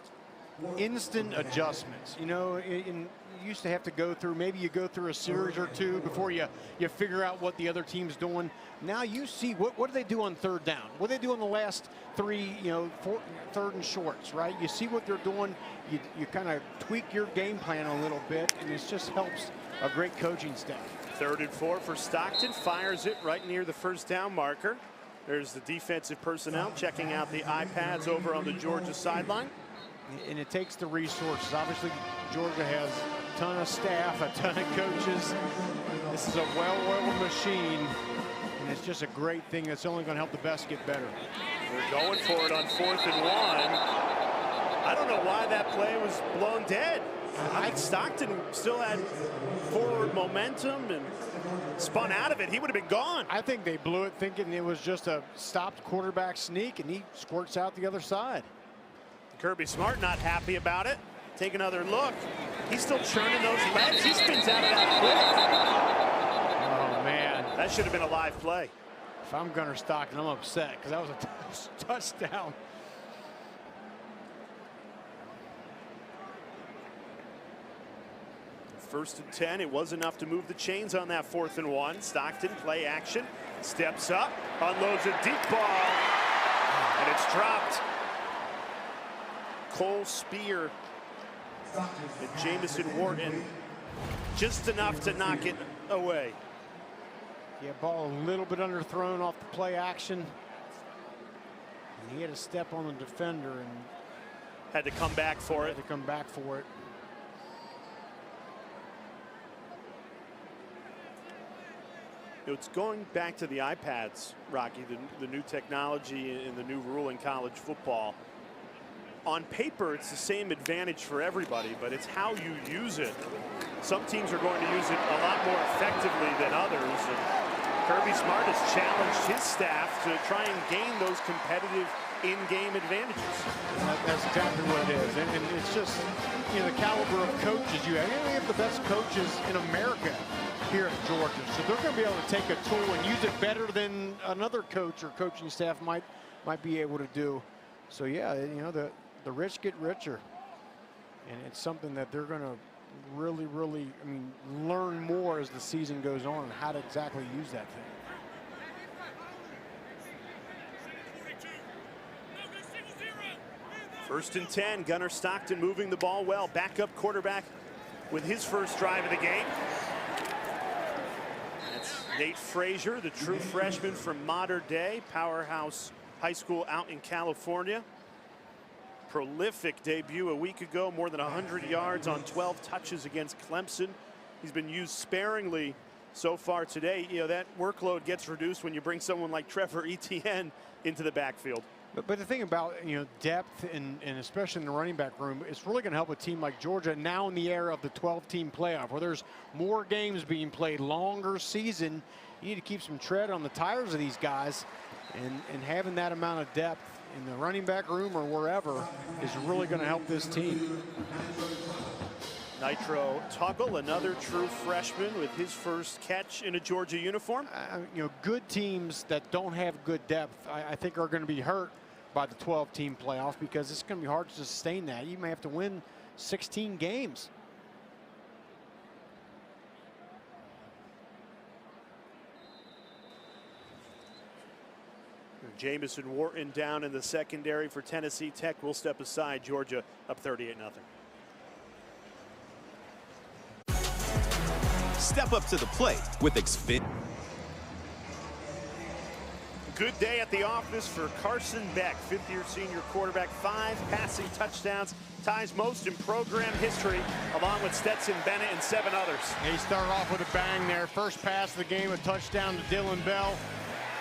instant adjustments. You know, you used to have to go through, maybe you go through a series or two before you figure out what the other team's doing. Now you see what do they do on third down? What do they do on the last three, third and shorts, right? You see what they're doing. You kind of tweak your game plan a little bit, and it just helps a great coaching staff. 3rd and 4 for Stockton. Fires it right near the first down marker. There's the defensive personnel checking out the iPads over on the Georgia sideline. And it takes the resources. Obviously, Georgia has a ton of staff, a ton of coaches. This is a well-oiled machine, and it's just a great thing that's only going to help the best get better. We're going for it on 4th and 1. I don't know why that play was blown dead. I think Stockton still had forward momentum and spun out of it. He would have been gone. I think they blew it thinking it was just a stopped quarterback sneak, and he squirts out the other side. Kirby Smart not happy about it. Take another look. He's still churning those legs. He spins out of that quick. Oh, man. That should have been a live play. If I'm Gunnar Stockton, I'm upset because that was a touchdown. First and 10. It was enough to move the chains on that 4th and 1. Stockton play action. Steps up. Unloads a deep ball. And it's dropped. Cole Spear and Jamison Wharton just enough to knock it away. Yeah, ball a little bit underthrown off the play action. And he had a step on the defender and had to come back for it. Had to come back for it. It's going back to the iPads, Rocky, the new technology and the new rule in college football. On paper, it's the same advantage for everybody, but it's how you use it. Some teams are going to use it a lot more effectively than others. And Kirby Smart has challenged his staff to try and gain those competitive in-game advantages. That's exactly what it is. And it's just, the caliber of coaches you have. We have the best coaches in America here at Georgia. So they're going to be able to take a tool and use it better than another coach or coaching staff might be able to do. So yeah, the rich get richer, and it's something that they're going to really, learn more as the season goes on and how to exactly use that thing. First and 10. Gunnar Stockton moving the ball well. Backup quarterback with his first drive of the game. That's Nate Frazier, the true freshman from Mater Dei, powerhouse high school out in California. Prolific debut a week ago, more than 100 yards on 12 touches against Clemson. He's been used sparingly so far today. That workload gets reduced when you bring someone like Trevor Etienne into the backfield. But the thing about depth and especially in the running back room, it's really going to help a team like Georgia now in the era of the 12-team playoff, where there's more games being played, longer season. You need to keep some tread on the tires of these guys, and having that amount of depth in the running back room or wherever is really going to help this team. Nitro Tuggle, another true freshman with his first catch in a Georgia uniform. Good teams that don't have good depth, I think, are going to be hurt by the 12-team playoff, because it's going to be hard to sustain that. You may have to win 16 games. Jamison Wharton down in the secondary for Tennessee Tech. Will step aside. Georgia up 38-0. Step up to the plate with Xfinity. Good day at the office for Carson Beck, fifth-year senior quarterback. 5 passing touchdowns, ties most in program history, along with Stetson Bennett and 7 others. He started off with a bang there. First pass of the game, a touchdown to Dylan Bell.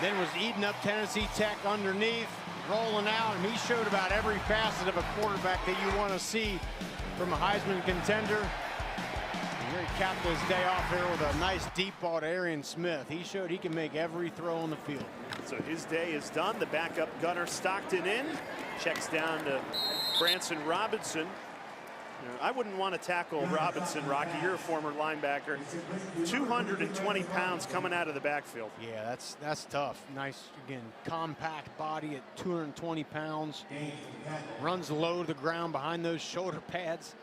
Then was eating up Tennessee Tech underneath, rolling out, and he showed about every facet of a quarterback that you want to see from a Heisman contender. And here he capped his day off here with a nice deep ball to Arian Smith. He showed he can make every throw on the field. So his day is done. The backup Gunnar Stockton in. Checks down to Branson Robinson. I wouldn't want to tackle Robinson, Rocky. You're a former linebacker. 220 pounds coming out of the backfield. Yeah, that's tough. Nice, again, compact body at 220 pounds. Runs low to the ground behind those shoulder pads.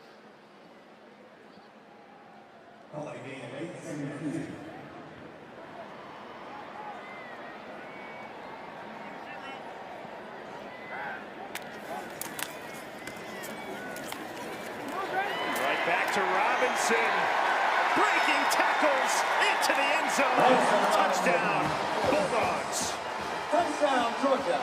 Back to Robinson, breaking tackles into the end zone. Touchdown, Bulldogs. Touchdown, Georgia.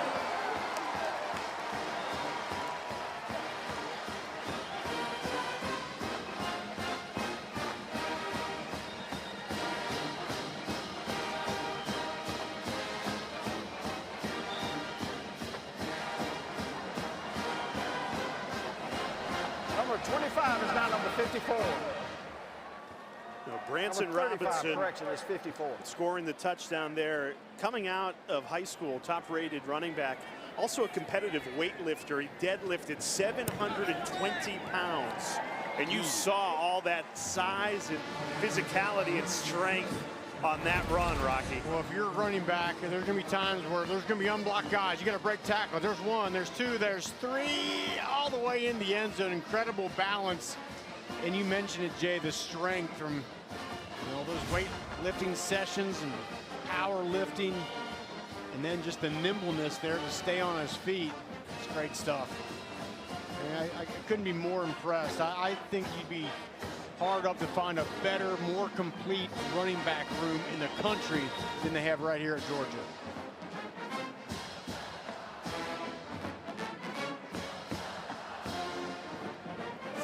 Number 25 is now number 54. Branson Number 35, Robinson, correction, is 54. scoring the touchdown there. Coming out of high school, top-rated running back. Also a competitive weightlifter. He deadlifted 720 pounds. And you saw all that size and physicality and strength on that run, Rocky. Well, if you're a running back, there's going to be times where there's going to be unblocked guys. You got to break tackle. There's one, there's two, there's three, all the way in the end zone. Incredible balance. And you mentioned it, Jay, the strength from those weightlifting sessions and power lifting, and then just the nimbleness there to stay on his feet. It's great stuff. And I couldn't be more impressed. I think you'd be hard up to find a better, more complete running back room in the country than they have right here at Georgia.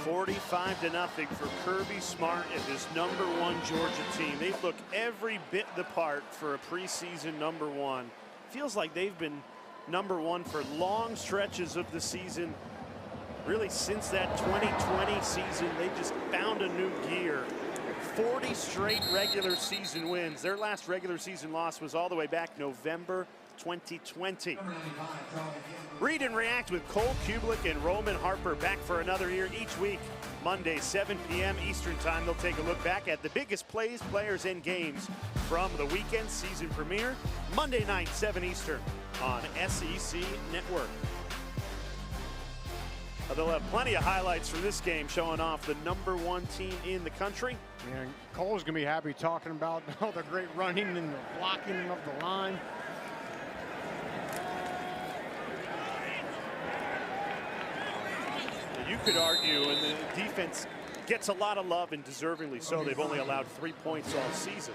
$45-0 for Kirby Smart and this #1 Georgia team. They look every bit the part for a preseason #1. Feels like they've been #1 for long stretches of the season. Really, since that 2020 season, they just found a new gear. 40 straight regular season wins. Their last regular season loss was all the way back November 2020. Read and react with Cole Kublik and Roman Harper back for another year each week. Monday, 7 p.m. Eastern Time. They'll take a look back at the biggest plays, players, and games from the weekend season premiere. Monday night, 7 Eastern on SEC Network. They'll have plenty of highlights from this game showing off the #1 team in the country. Yeah, Cole's going to be happy talking about all the great running and the blocking of the line. You could argue, and the defense gets a lot of love, and deservingly so. They've only allowed 3 points all season.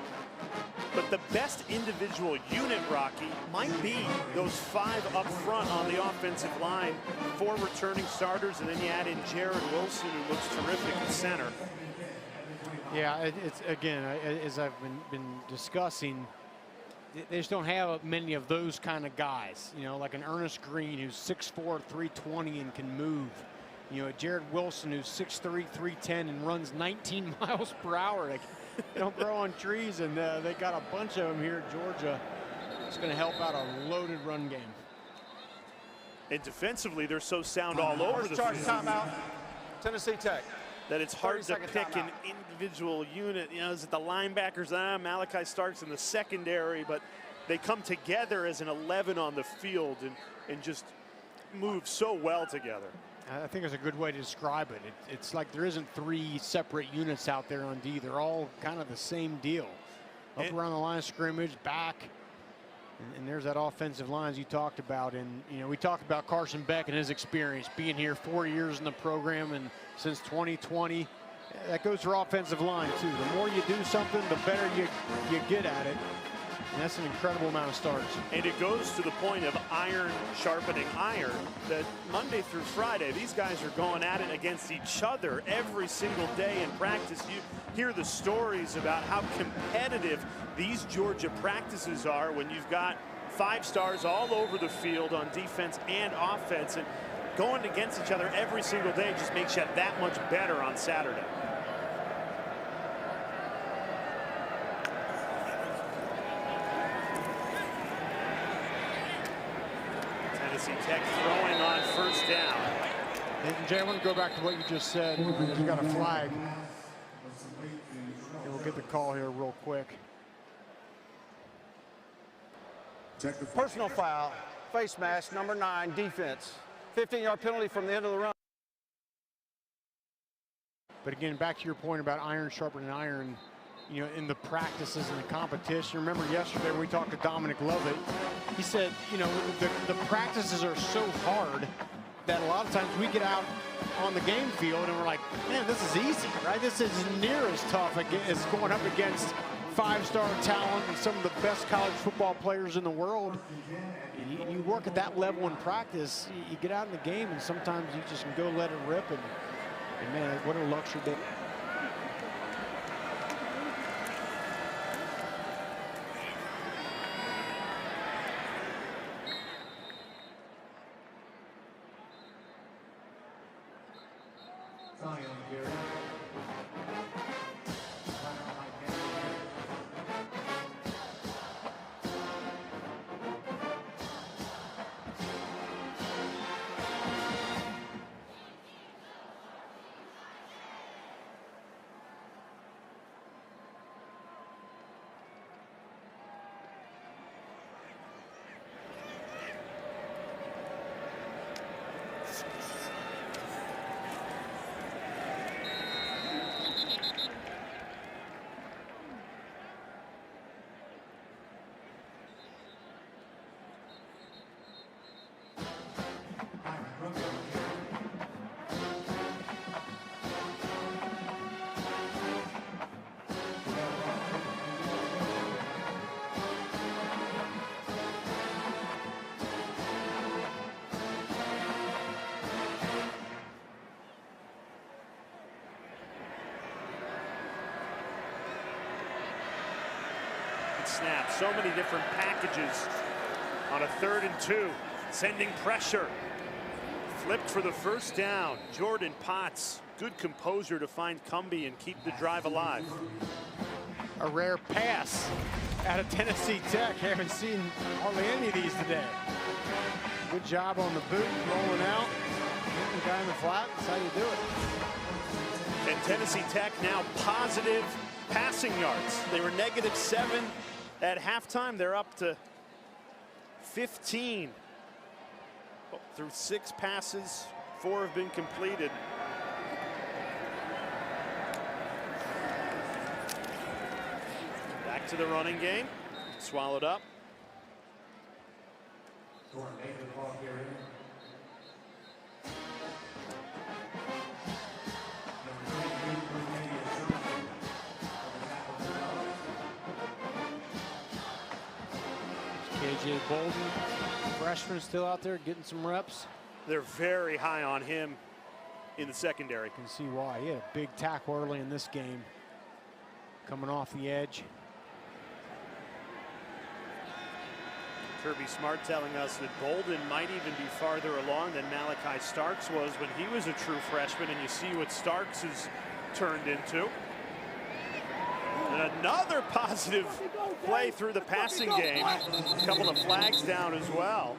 But the best individual unit, Rocky, might be those 5 up front on the offensive line. 4 returning starters, and then you add in Jared Wilson, who looks terrific at center. Yeah, it's again, as I've been discussing, they just don't have many of those kind of guys. Like an Ernest Green, who's 6'4", 320 and can move. Jared Wilson, who's 6'3", 310 and runs 19 miles per hour. They don't grow on trees, and they got a bunch of them here at Georgia. It's going to help out a loaded run game. And defensively, they're so sound all over the field. Timeout, Tennessee Tech. That it's hard to pick an individual unit. Is it the linebackers? Malachi Starks in the secondary, but they come together as an 11 on the field and just move so well together. I think it's a good way to describe it. It's like there isn't 3 separate units out there on D. They're all kind of the same deal. Up around the line of scrimmage, back, and there's that offensive lines you talked about. And we talked about Carson Beck and his experience being here 4 years in the program, and since 2020. That goes for offensive line too. The more you do something, the better you get at it. And that's an incredible amount of starts. And it goes to the point of iron sharpening iron, that Monday through Friday, these guys are going at it against each other every single day in practice. You hear the stories about how competitive these Georgia practices are when you've got 5 stars all over the field on defense and offense. And going against each other every single day just makes you that much better on Saturday. Tennessee Tech throwing on first down. And Jay, I want to go back to what you just said. You got a flag. And we'll get the call here real quick. Personal foul, face mask, number 9, defense. 15-yard penalty from the end of the run. But again, back to your point about iron sharpening iron, you know, in the practices and the competition. Remember yesterday we talked to Dominic Lovett. He said, you know, the practices are so hard that a lot of times we get out on the game field and we're like, man, this is easy, right? This is near as tough as going up against 5-star talent and some of the best college football players in the world. You work at that level in practice, you get out in the game and sometimes you just can go let it rip, and man, what a luxury day. Snap. So many different packages on a 3rd and 2, sending pressure. Flipped for the first down. Jordan Potts, good composure to find Cumbie and keep the drive alive. A rare pass out of Tennessee Tech. Haven't seen hardly any of these today. Good job on the boot, rolling out, hitting the guy in the flat. That's how you do it. And Tennessee Tech now positive passing yards. They were -7 at halftime. They're up to 15. Through 6 passes, 4 have been completed. Back to the running game. Swallowed up. KJ Bolden, freshman, still out there getting some reps. They're very high on him in the secondary. You can see why. He had a big tackle early in this game, coming off the edge. Kirby Smart telling us that Bolden might even be farther along than Malachi Starks was when he was a true freshman, and you see what Starks has turned into. And another positive play through the passing game. A couple of flags down as well.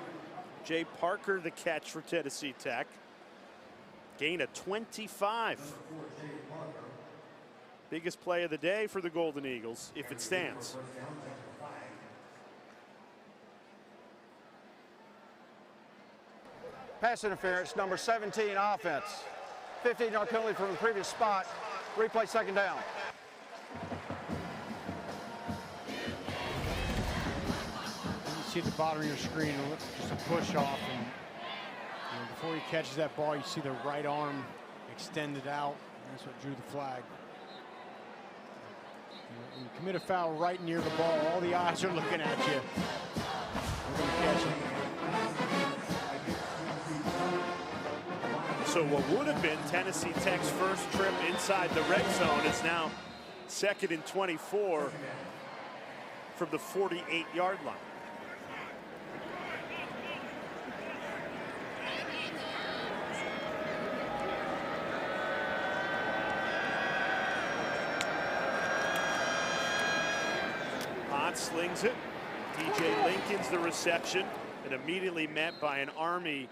Jay Parker the catch for Tennessee Tech. Gain of 25. Biggest play of the day for the Golden Eagles, if it stands. Pass interference, number 17, offense. 15-yard penalty from the previous spot. Replay 2nd down. You see at the bottom of your screen, just a push off, and before he catches that ball, you see the right arm extended out. That's what drew the flag. When you commit a foul right near the ball, all the eyes are looking at you. You're going to catch it. So what would have been Tennessee Tech's first trip inside the red zone is now 2nd and 24 from the 48-yard line. Potts slings it. DJ Lincoln's the reception, and immediately met by an Army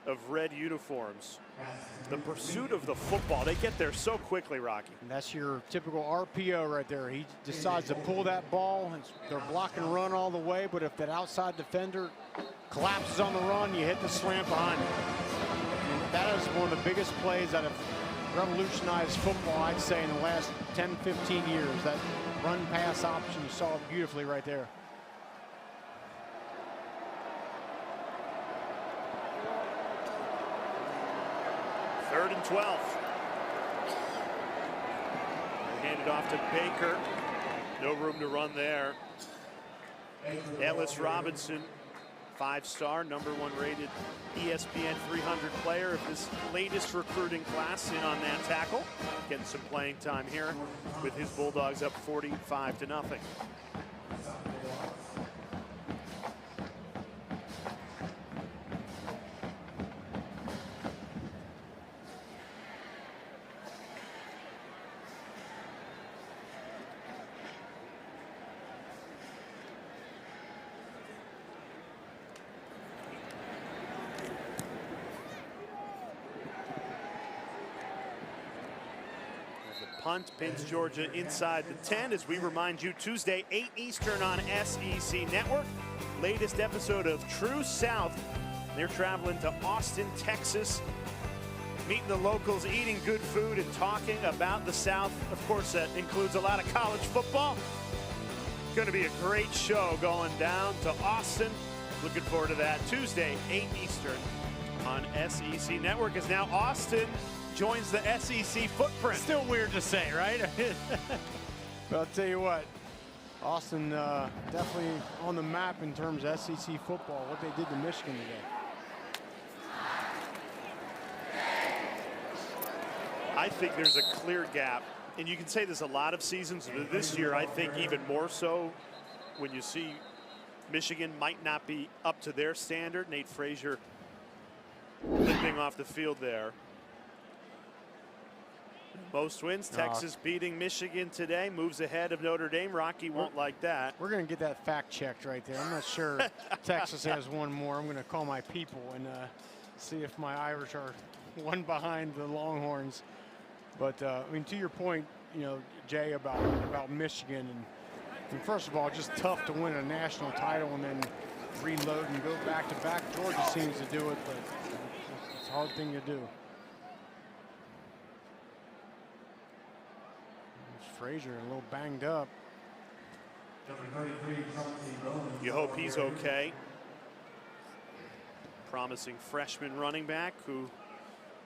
of red uniforms. The pursuit of the football, they get there so quickly, Rocky. And that's your typical RPO right there. He decides to pull that ball, and they're block and run all the way, but if that outside defender collapses on the run, you hit the slant behind him. And that is one of the biggest plays that have revolutionized football, I'd say, in the last 10, 15 years. That run-pass option, you saw it beautifully right there. Third and 12. Handed off to Baker. No room to run there. Ellis Robinson, 5-star, #1 rated ESPN 300 player of this latest recruiting class, in on that tackle. Getting some playing time here with his Bulldogs up 45-0. Punt pins Georgia inside the 10 as we remind you, Tuesday, 8 Eastern on SEC Network. Latest episode of True South. They're traveling to Austin, Texas, meeting the locals, eating good food, and talking about the South. Of course, that includes a lot of college football. Going to be a great show going down to Austin. Looking forward to that. Tuesday, 8 Eastern on SEC Network. Is now Austin joins the SEC footprint. Still weird to say, right? But I'll tell you what, Austin definitely on the map in terms of SEC football, what they did to Michigan today. I think there's a clear gap, and you can say there's a lot of seasons, but this year I think even more so when you see Michigan might not be up to their standard. Nate Frazier limping off the field there. Most wins, Texas beating Michigan today, moves ahead of Notre Dame. Rocky won't like that. We're going to get that fact checked right there. I'm not sure Texas has one more. I'm going to call my people and see if my Irish are one behind the Longhorns. But I mean, to your point, you know, Jay, about Michigan, and first of all, just tough to win a national title and then reload and go back to back. Georgia seems to do it, but it's a hard thing to do. Frazier a little banged up. You hope he's okay. Promising freshman running back who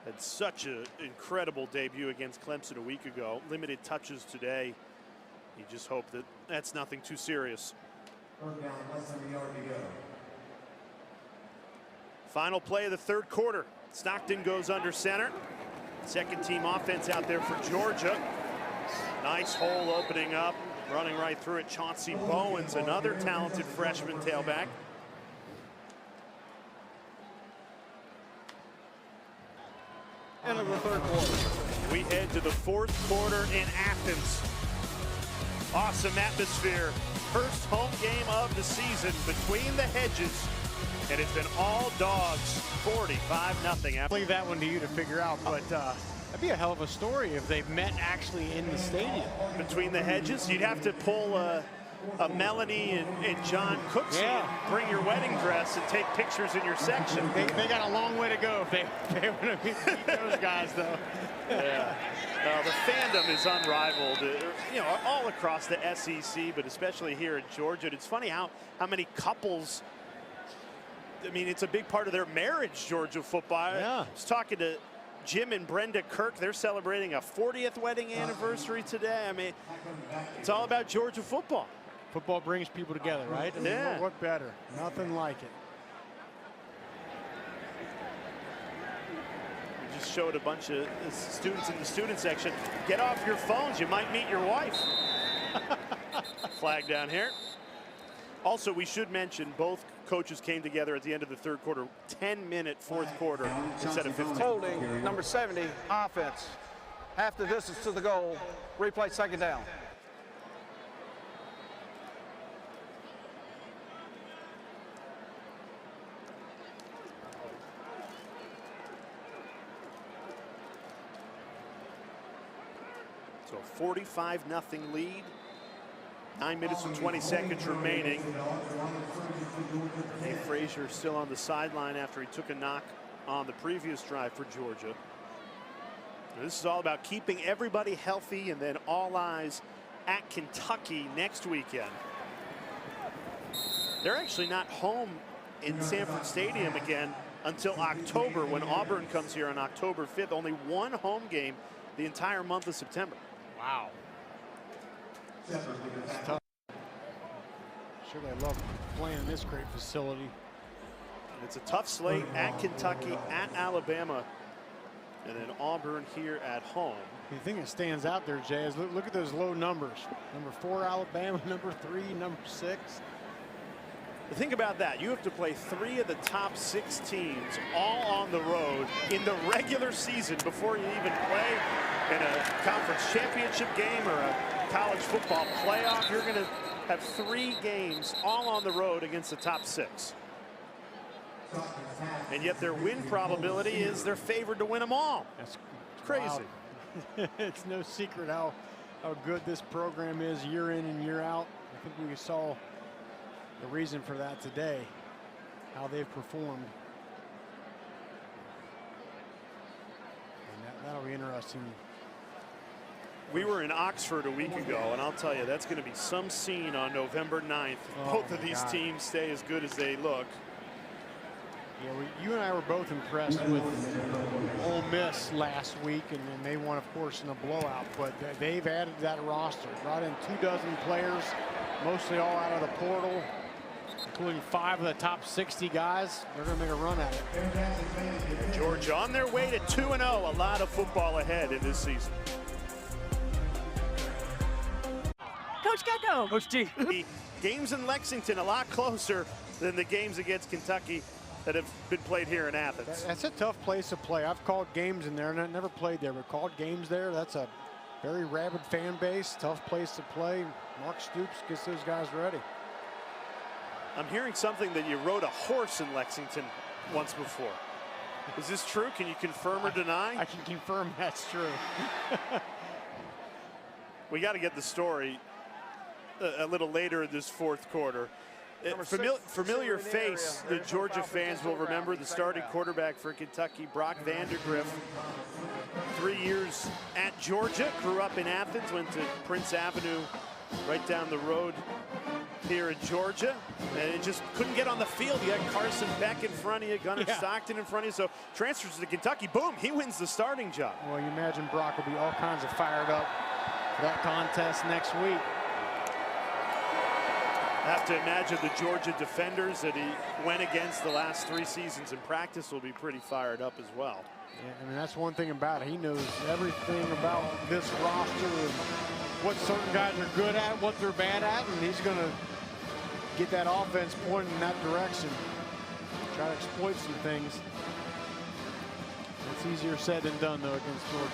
had such an incredible debut against Clemson a week ago. Limited touches today. You just hope that that's nothing too serious. Final play of the third quarter. Stockton goes under center. Second team offense out there for Georgia. Nice hole opening up, running right through it. Chauncey Bowens, another talented freshman tailback. End of the third quarter. We head to the fourth quarter in Athens. Awesome atmosphere. First home game of the season between the hedges. And it's been all dogs, 45-0. I'll leave that one to you to figure out, but that'd be a hell of a story if they met actually in the stadium. Between the hedges, you'd have to pull a Melanie and John Cooksey, bring your wedding dress and take pictures in your section. They got a long way to go if they want to beat those guys, though. Yeah. The fandom is unrivaled, you know, all across the SEC, but especially here in Georgia. And it's funny how many couples, I mean, it's a big part of their marriage, Georgia football. Yeah. I was talking to Jim and Brenda Kirk. They're celebrating a 40th wedding anniversary today. I mean, it's all about Georgia football. Football brings people together, right? I mean, Yeah. what better? Nothing like it. We just showed a bunch of students in the student section. Get off your phones. You might meet your wife. Flag down here. Also, we should mention both coaches came together at the end of the third quarter. 10-minute fourth quarter instead of 15. Holding number 70, offense. Half the distance to the goal. Replay second down. So 45-0 lead. 9 minutes and 20 seconds remaining. Dave Frazier still on the sideline after he took a knock on the previous drive for Georgia. This is all about keeping everybody healthy, and then all eyes at Kentucky next weekend. They're actually not home in Sanford Stadium again until October, when Auburn comes here on October 5th. Only one home game the entire month of September. Wow. It's tough. Sure, they love playing in this great facility. And it's a tough slate at Kentucky, at Alabama, and then Auburn here at home. The thing that stands out there, Jay, is look at those low numbers. Number 4 Alabama, number 3, number 6. Think about that. You have to play 3 of the top 6 teams all on the road in the regular season before you even play in a conference championship game or a college football playoff. You're going to have 3 games all on the road against the top 6. And yet their win probability is they're favored to win them all. That's crazy. It's no secret how good this program is year in and year out. I think we saw the reason for that today, how they've performed. And that'll be interesting. We were in Oxford a week ago, and I'll tell you, that's going to be some scene on November 9th. Both of these teams stay as good as they look. Yeah, you and I were both impressed with Ole Miss last week, and then they won, of course, in a blowout. But they've added to that roster, brought in 24 players, mostly all out of the portal, including 5 of the top 60 guys. They're going to make a run at it. Georgia on their way to 2-0. A lot of football ahead in this season. Coach Gecko. Coach G. The games in Lexington a lot closer than the games against Kentucky that have been played here in Athens. That's a tough place to play. I've called games in there, and I've never played there, but called games there. That's a very rabid fan base, tough place to play. Mark Stoops gets those guys ready. I'm hearing something that you rode a horse in Lexington once before. Is this true? Can you confirm or deny? I can confirm that's true. We got to get the story a little later in this fourth quarter. Familiar face the Georgia fans will remember, the starting quarterback for Kentucky, Brock Vandegrift. 3 years at Georgia, grew up in Athens, went to Prince Avenue right down the road here in Georgia, and it just couldn't get on the field. You had Carson Beck in front of you, Gunnar Stockton in front of you, so transfers to Kentucky, boom, he wins the starting job. Well, you imagine Brock will be all kinds of fired up for that contest next week. I have to imagine the Georgia defenders that he went against the last 3 seasons in practice will be pretty fired up as well. Yeah, I mean, that's one thing about it. He knows everything about this roster and what certain guys are good at, what they're bad at, and he's going to get that offense pointing in that direction. Try to exploit some things. It's easier said than done, though, against Georgia.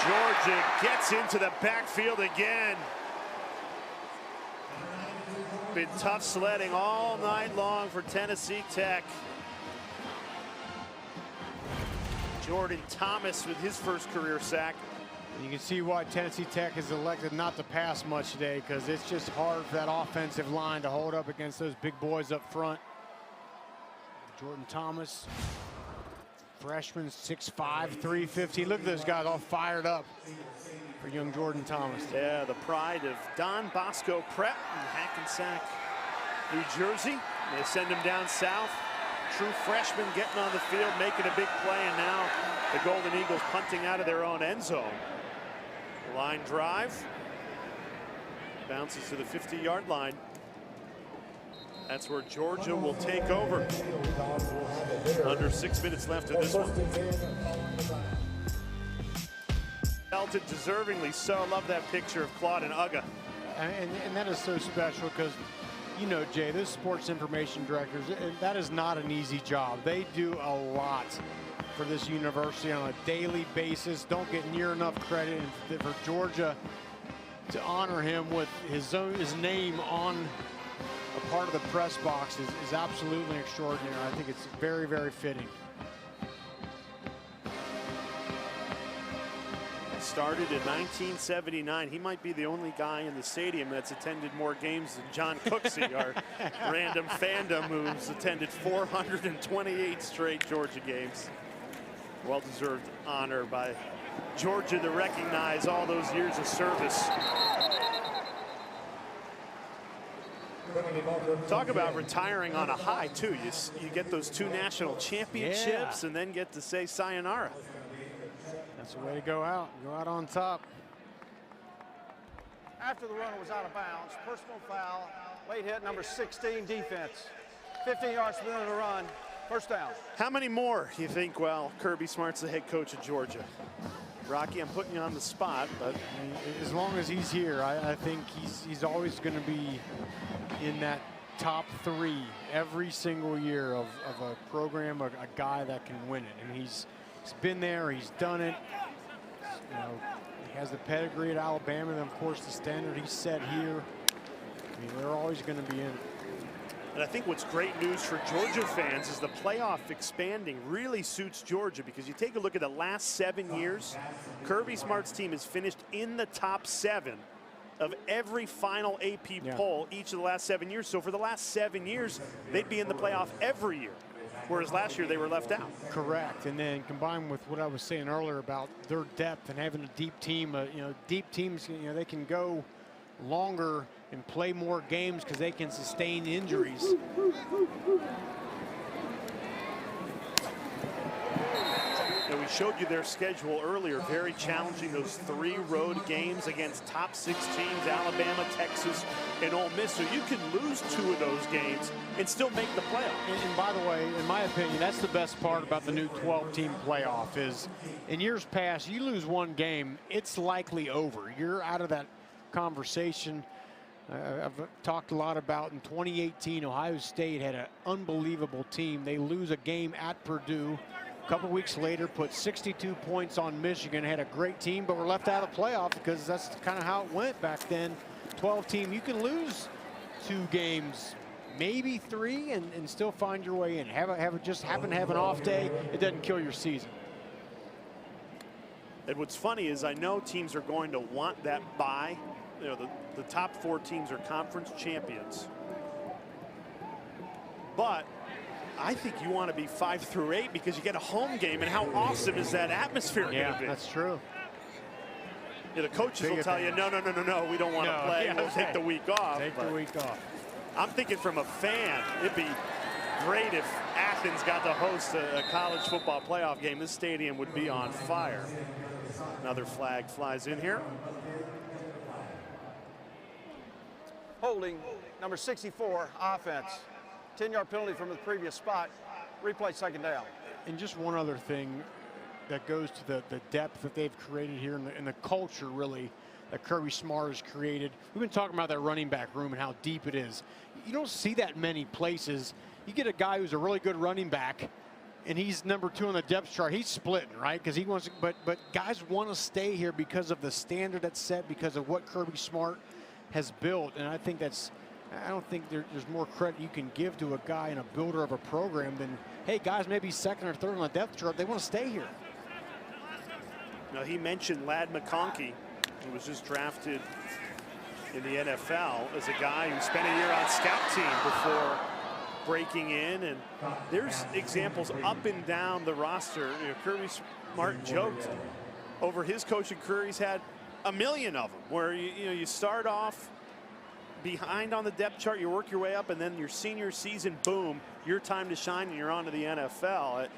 Georgia gets into the backfield again. Been tough sledding all night long for Tennessee Tech. Jordan Thomas with his first career sack. You can see why Tennessee Tech has elected not to pass much today, because it's just hard for that offensive line to hold up against those big boys up front. Jordan Thomas, freshman, 6'5", 350. Look at those guys all fired up for young Jordan Thomas. Yeah, the pride of Don Bosco Prep in Hackensack, New Jersey. They send him down south. True freshman getting on the field, making a big play, and now the Golden Eagles punting out of their own end zone. Line drive. Bounces to the 50-yard line. That's where Georgia will take over. Under 6 minutes left in this one. Belted deservingly so. Love that picture of Claude and Uga. And that is so special because, you know, Jay, those sports information directors, that is not an easy job. They do a lot for this university on a daily basis. Don't get near enough credit, and for Georgia to honor him with his name on a part of the press box is absolutely extraordinary. I think it's very, very fitting. Started in 1979. He might be the only guy in the stadium that's attended more games than John Cooksey, our random fandom, who's attended 428 straight Georgia games. Well-deserved honor by Georgia to recognize all those years of service. Talk about retiring on a high, too. You get those 2 national championships and then get to say sayonara. That's the way to go out on top. After the runner was out of bounds, personal foul, late hit number 16, defense. 15 yards from the end of the run, first down. How many more you think, well, Kirby Smart's the head coach of Georgia? Rocky, I'm putting you on the spot, but as long as he's here, I think he's always going to be in that top 3 every single year of a program, a guy that can win it. And he's been there, he's done it. You know, he has the pedigree at Alabama, and of course the standard he set here. I mean, they're always going to be in it. And I think what's great news for Georgia fans is the playoff expanding really suits Georgia, because you take a look at the last 7 years, Kirby Smart's team has finished in the top 7 of every final AP poll each of the last 7 years. So for the last 7 years, they'd be in the playoff every year, whereas last year they were left out. Correct. And then combined with what I was saying earlier about their depth and having a deep team, you know, deep teams, you know, they can go longer and play more games because they can sustain injuries. And we showed you their schedule earlier, very challenging, those 3 road games against top 6 teams, Alabama, Texas, and Ole Miss. So you can lose 2 of those games and still make the playoff. And by the way, in my opinion, that's the best part about the new 12-team playoff is in years past, you lose 1 game, it's likely over. You're out of that conversation. I've talked a lot about in 2018, Ohio State had an unbelievable team. They lose a game at Purdue. A couple weeks later, put 62 points on Michigan, had a great team, but were left out of the playoff because that's kind of how it went back then. 12-team, you can lose 2 games, maybe 3, and still find your way in. Just happen to have an off day, it doesn't kill your season. And what's funny is I know teams are going to want that bye. You know, the top 4 teams are conference champions. But I think you want to be 5 through 8 because you get a home game, and how awesome is that atmosphere going to be? Yeah, that's true. Yeah, the coaches will tell you, no, we don't want to play. We'll take the week off. Take the week off. I'm thinking from a fan, it'd be great if Athens got to host a college football playoff game. This stadium would be on fire. Another flag flies in here. Holding number 64, offense. 10-yard penalty from the previous spot. Replay, second down. And just one other thing that goes to the depth that they've created here and the culture, really, that Kirby Smart has created. We've been talking about that running back room and how deep it is. You don't see that many places. You get a guy who's a really good running back, and he's number 2 on the depth chart. He's splitting, right? Because he wants to, but guys want to stay here because of the standard that's set, because of what Kirby Smart has built. And I think I don't think there's more credit you can give to a guy and a builder of a program than, hey, guys maybe 2nd or 3rd on the depth chart, they want to stay here. Now, he mentioned Ladd McConkey, who was just drafted in the NFL as a guy who spent a year on scout team before breaking in. And there's examples up and down the roster. You know, Kirby Smart joked over his coaching career, he's had a million of them, where you start off behind on the depth chart, you work your way up, and then your senior season, boom, your time to shine, and you're on to the NFL.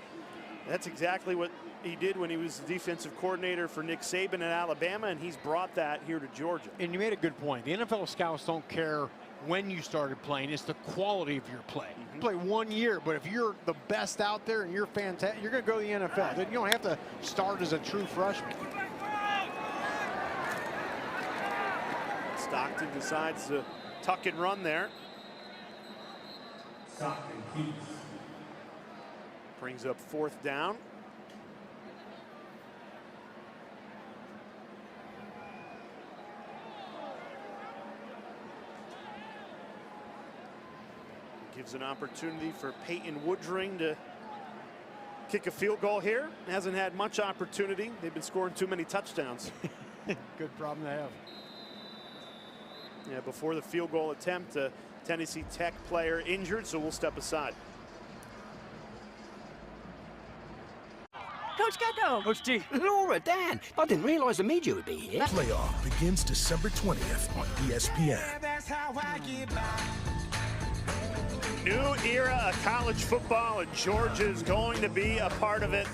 That's exactly what he did when he was the defensive coordinator for Nick Saban at Alabama, and he's brought that here to Georgia. And you made a good point. The NFL scouts don't care when you started playing. It's the quality of your play. You play 1 year, but if you're the best out there and you're fantastic, you're going to go to the NFL. You don't have to start as a true freshman. Stockton decides to tuck and run there. Brings up 4th down. Gives an opportunity for Peyton Woodring to kick a field goal here. Hasn't had much opportunity. They've been scoring too many touchdowns. Good problem to have. Yeah, before the field goal attempt, a Tennessee Tech player injured, so we'll step aside. Coach Gecko. Coach G. Laura, Dan, I didn't realize the media would be here. Playoff begins December 20th on ESPN. New era of college football, and Georgia's going to be a part of it.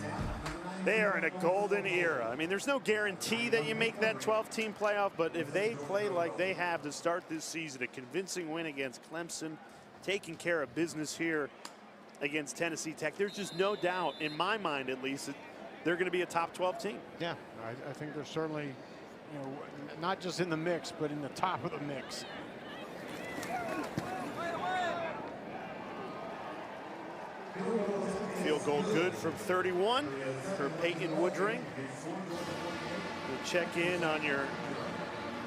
They are in a golden era. I mean, there's no guarantee that you make that 12-team playoff, but if they play like they have to start this season, a convincing win against Clemson, taking care of business here against Tennessee Tech, there's just no doubt, in my mind at least, that they're going to be a top 12 team. Yeah, I think they're certainly, you know, not just in the mix, but in the top of the mix. Field goal good from 31 for Peyton Woodring. We'll check in on your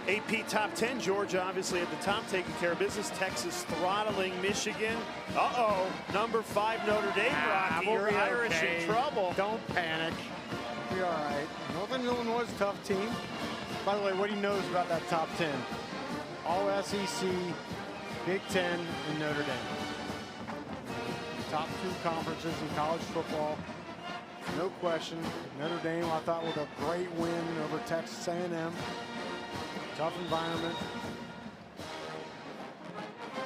AP top 10. Georgia obviously at the top, taking care of business. Texas throttling Michigan. Uh-oh, number 5 Notre Dame, Rocky. We'll You're be Irish okay. in trouble. Don't panic. Be all right. Northern Illinois is a tough team. By the way, what he knows about that top 10? All SEC, Big Ten, and Notre Dame. Top 2 conferences in college football, no question. Notre Dame, I thought, with a great win over Texas A&M. Tough environment.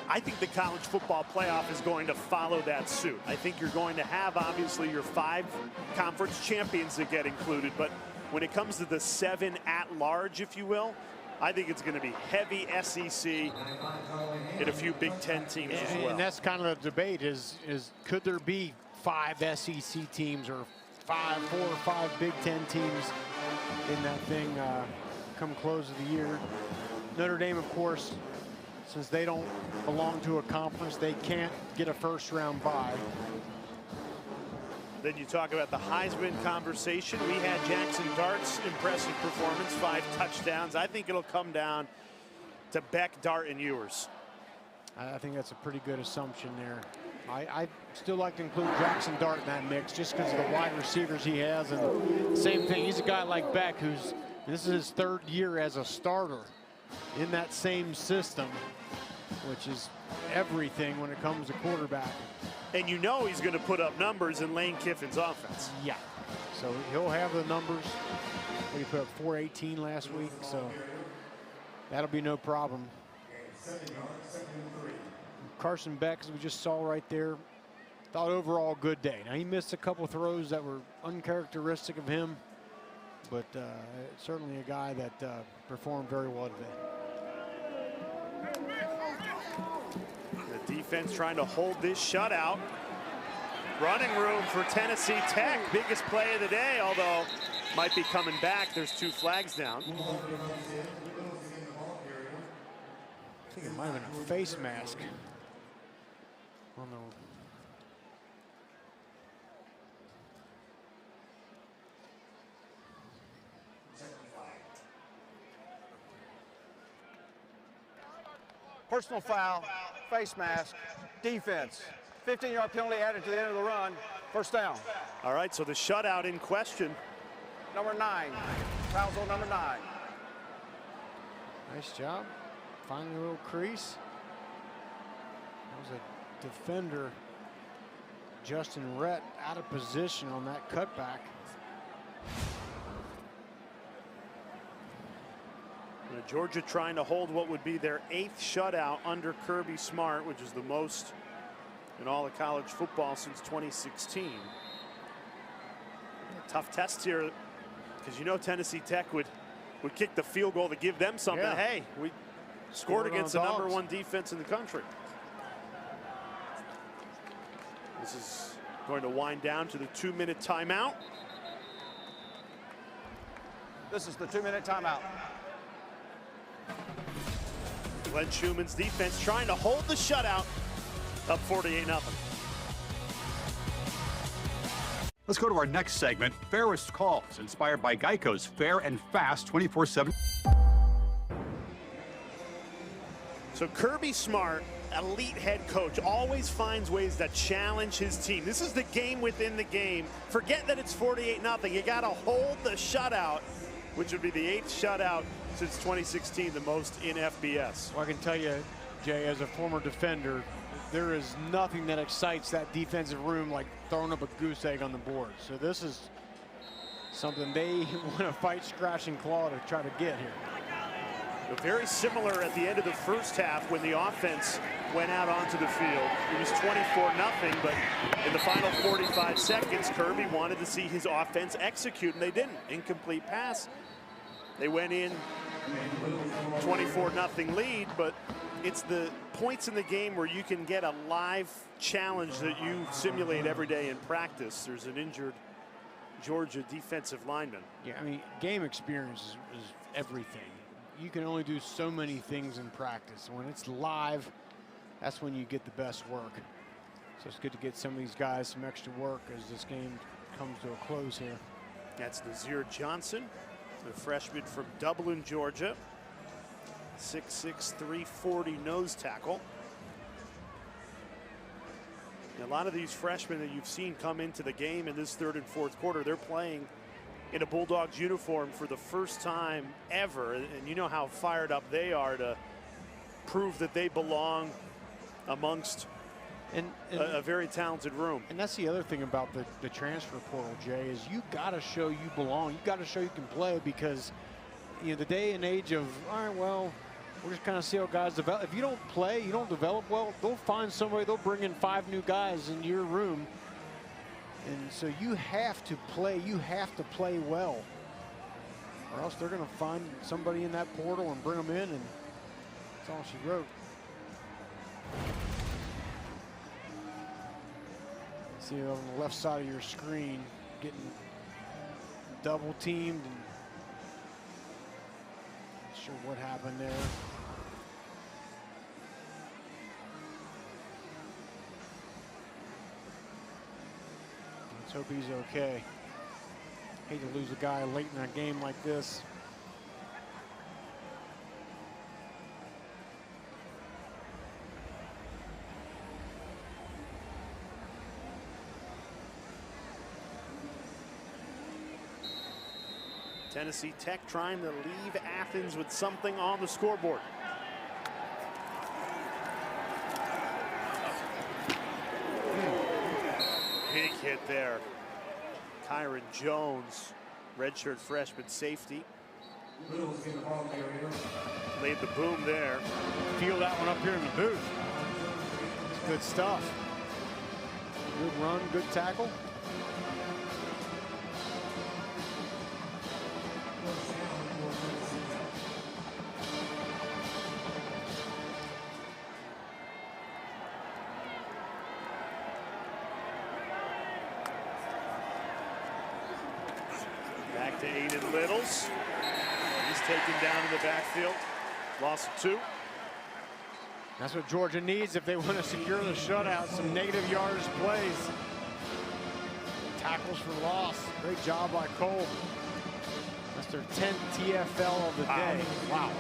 I think the college football playoff is going to follow that suit. I think you're going to have, obviously, your 5 conference champions that get included, but when it comes to the 7 at-large, if you will, I think it's going to be heavy SEC and a few Big Ten teams as well. And that's kind of the debate is could there be 5 SEC teams or 4 or 5 Big Ten teams in that thing come close of the year? Notre Dame, of course, since they don't belong to a conference, they can't get a first-round bye. Then you talk about the Heisman conversation. We had Jackson Dart's impressive performance, 5 touchdowns. I think it'll come down to Beck, Dart, and Ewers. I think that's a pretty good assumption there. I still like to include Jackson Dart in that mix just because of the wide receivers he has. And same thing, he's a guy like Beck who's, this is his 3rd year as a starter in that same system, which is everything when it comes to quarterback. And you know he's going to put up numbers in Lane Kiffin's offense. Yeah. So he'll have the numbers. He put up 418 last week, so that'll be no problem. Carson Beck, as we just saw right there, thought overall good day. Now he missed a couple throws that were uncharacteristic of him, but certainly a guy that performed very well today. The defense trying to hold this shutout. Running room for Tennessee Tech. Biggest play of the day, although might be coming back. There's 2 flags down. I think it might have been a face mask on the. Personal foul, face mask, defense. 15-yard penalty added to the end of the run. First down. All right, so the shutout in question. Number 9. Foul zone number 9. Nice job. Finding a little crease. That was a defender, Justin Rhett, out of position on that cutback. Georgia trying to hold what would be their 8th shutout under Kirby Smart, which is the most in all of college football since 2016. Tough test here, because you know Tennessee Tech would kick the field goal to give them something. Yeah. Hey, we scored against the #1 defense in the country. This is going to wind down to the 2-minute timeout. This is the 2-minute timeout. Glenn Schumann's defense trying to hold the shutout, up 48-0. Let's go to our next segment, Fairest Calls, inspired by Geico's Fair and Fast 24/7. So Kirby Smart, elite head coach, always finds ways to challenge his team. This is the game within the game. Forget that it's 48-0. You got to hold the shutout, which would be the 8th shutout since 2016, the most in FBS. Well, I can tell you, Jay, as a former defender, there is nothing that excites that defensive room like throwing up a goose egg on the board. So this is something they want to fight, scratch, and claw to try to get here. Very similar at the end of the first half when the offense went out onto the field. It was 24-0, but in the final 45 seconds, Kirby wanted to see his offense execute, and they didn't. Incomplete pass. They went in 24-0 lead, but it's the points in the game where you can get a live challenge that you simulate every day in practice. There's an injured Georgia defensive lineman. Yeah, I mean, game experience is everything. You can only do so many things in practice. When it's live, that's when you get the best work. So it's good to get some of these guys some extra work as this game comes to a close here. That's Nazir Johnson, the freshman from Dublin, Georgia. 6'6", 340 nose tackle. And a lot of these freshmen that you've seen come into the game in this third and fourth quarter, they're playing in a Bulldogs uniform for the first time ever. And you know how fired up they are to prove that they belong amongst a very talented room. And that's the other thing about the transfer portal, Jay, is you got to show you belong. You got to show you can play, because you know the day and age of, all right, well, we're just kind of see how guys develop. If you don't play, you don't develop well, they'll find somebody, they'll bring in 5 new guys in your room. And so you have to play, you have to play well, or else they're going to find somebody in that portal and bring them in, and that's all she wrote. See on the left side of your screen, getting double teamed, and not sure what happened there. Let's hope he's okay. Hate to lose a guy late in a game like this. Tennessee Tech trying to leave Athens with something on the scoreboard. Big hit there. Kyron Jones, redshirt freshman safety. Laid the boom there. Feel that one up here in the booth. It's good stuff. Good run, good tackle. Back to Aiden Littles. He's taken down in the backfield. Loss of 2. That's what Georgia needs if they want to secure the shutout. Some negative yardage plays. Tackles for loss. Great job by Cole. That's their 10th TFL of the day. Wow.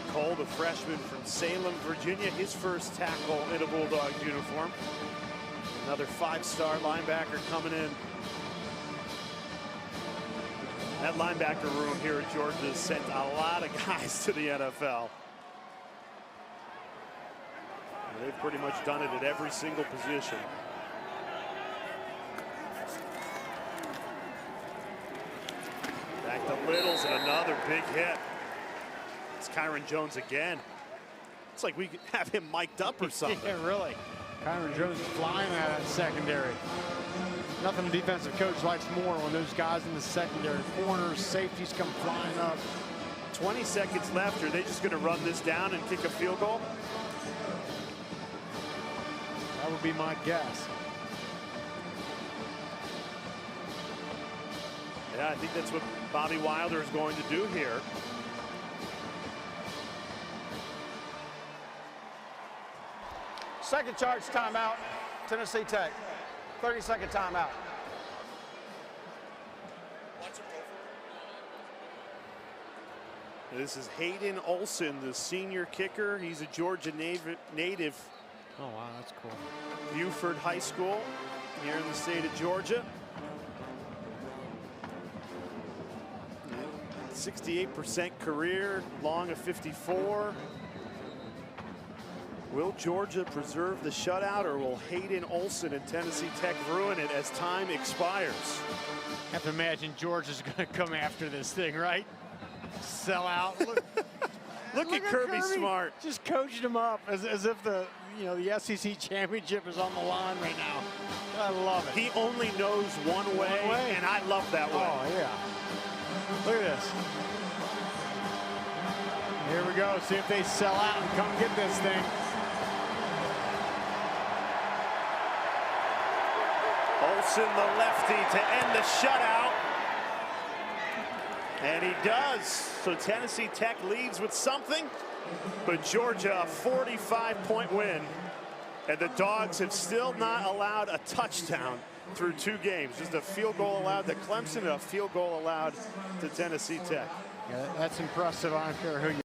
Cole, the freshman from Salem, Virginia, his first tackle in a Bulldogs uniform. Another 5-star linebacker coming in. That linebacker room here at Georgia has sent a lot of guys to the NFL. They've pretty much done it at every single position. Back to Littles and another big hit. It's Kyron Jones again. It's like we could have him mic'd up or something. Yeah, really. Kyron Jones flying out of that secondary. Nothing a defensive coach likes more when those guys in the secondary, corners, safeties come flying up. 20 seconds left. Are they just going to run this down and kick a field goal? That would be my guess. Yeah, I think that's what Bobby Wilder is going to do here. Second charge timeout, Tennessee Tech. 30-second timeout. This is Hayden Olson, the senior kicker. He's a Georgia native. Oh, wow, that's cool. Buford High School here in the state of Georgia. 68% career, long of 54. Will Georgia preserve the shutout, or will Hayden Olson and Tennessee Tech ruin it as time expires? I have to imagine Georgia's going to come after this thing, right? Sell out. Look at Kirby Smart. Just coaching him up as if the SEC championship is on the line right now. I love it. He only knows one way, and I love that way. Oh, yeah. Look at this. Here we go. See if they sell out and come get this thing. Olson, the lefty, to end the shutout. And he does. So Tennessee Tech leads with something, but Georgia a 45-point win. And the Dogs have still not allowed a touchdown through 2 games. Just a field goal allowed to Clemson and a field goal allowed to Tennessee Tech. Yeah, that's impressive. I don't care who you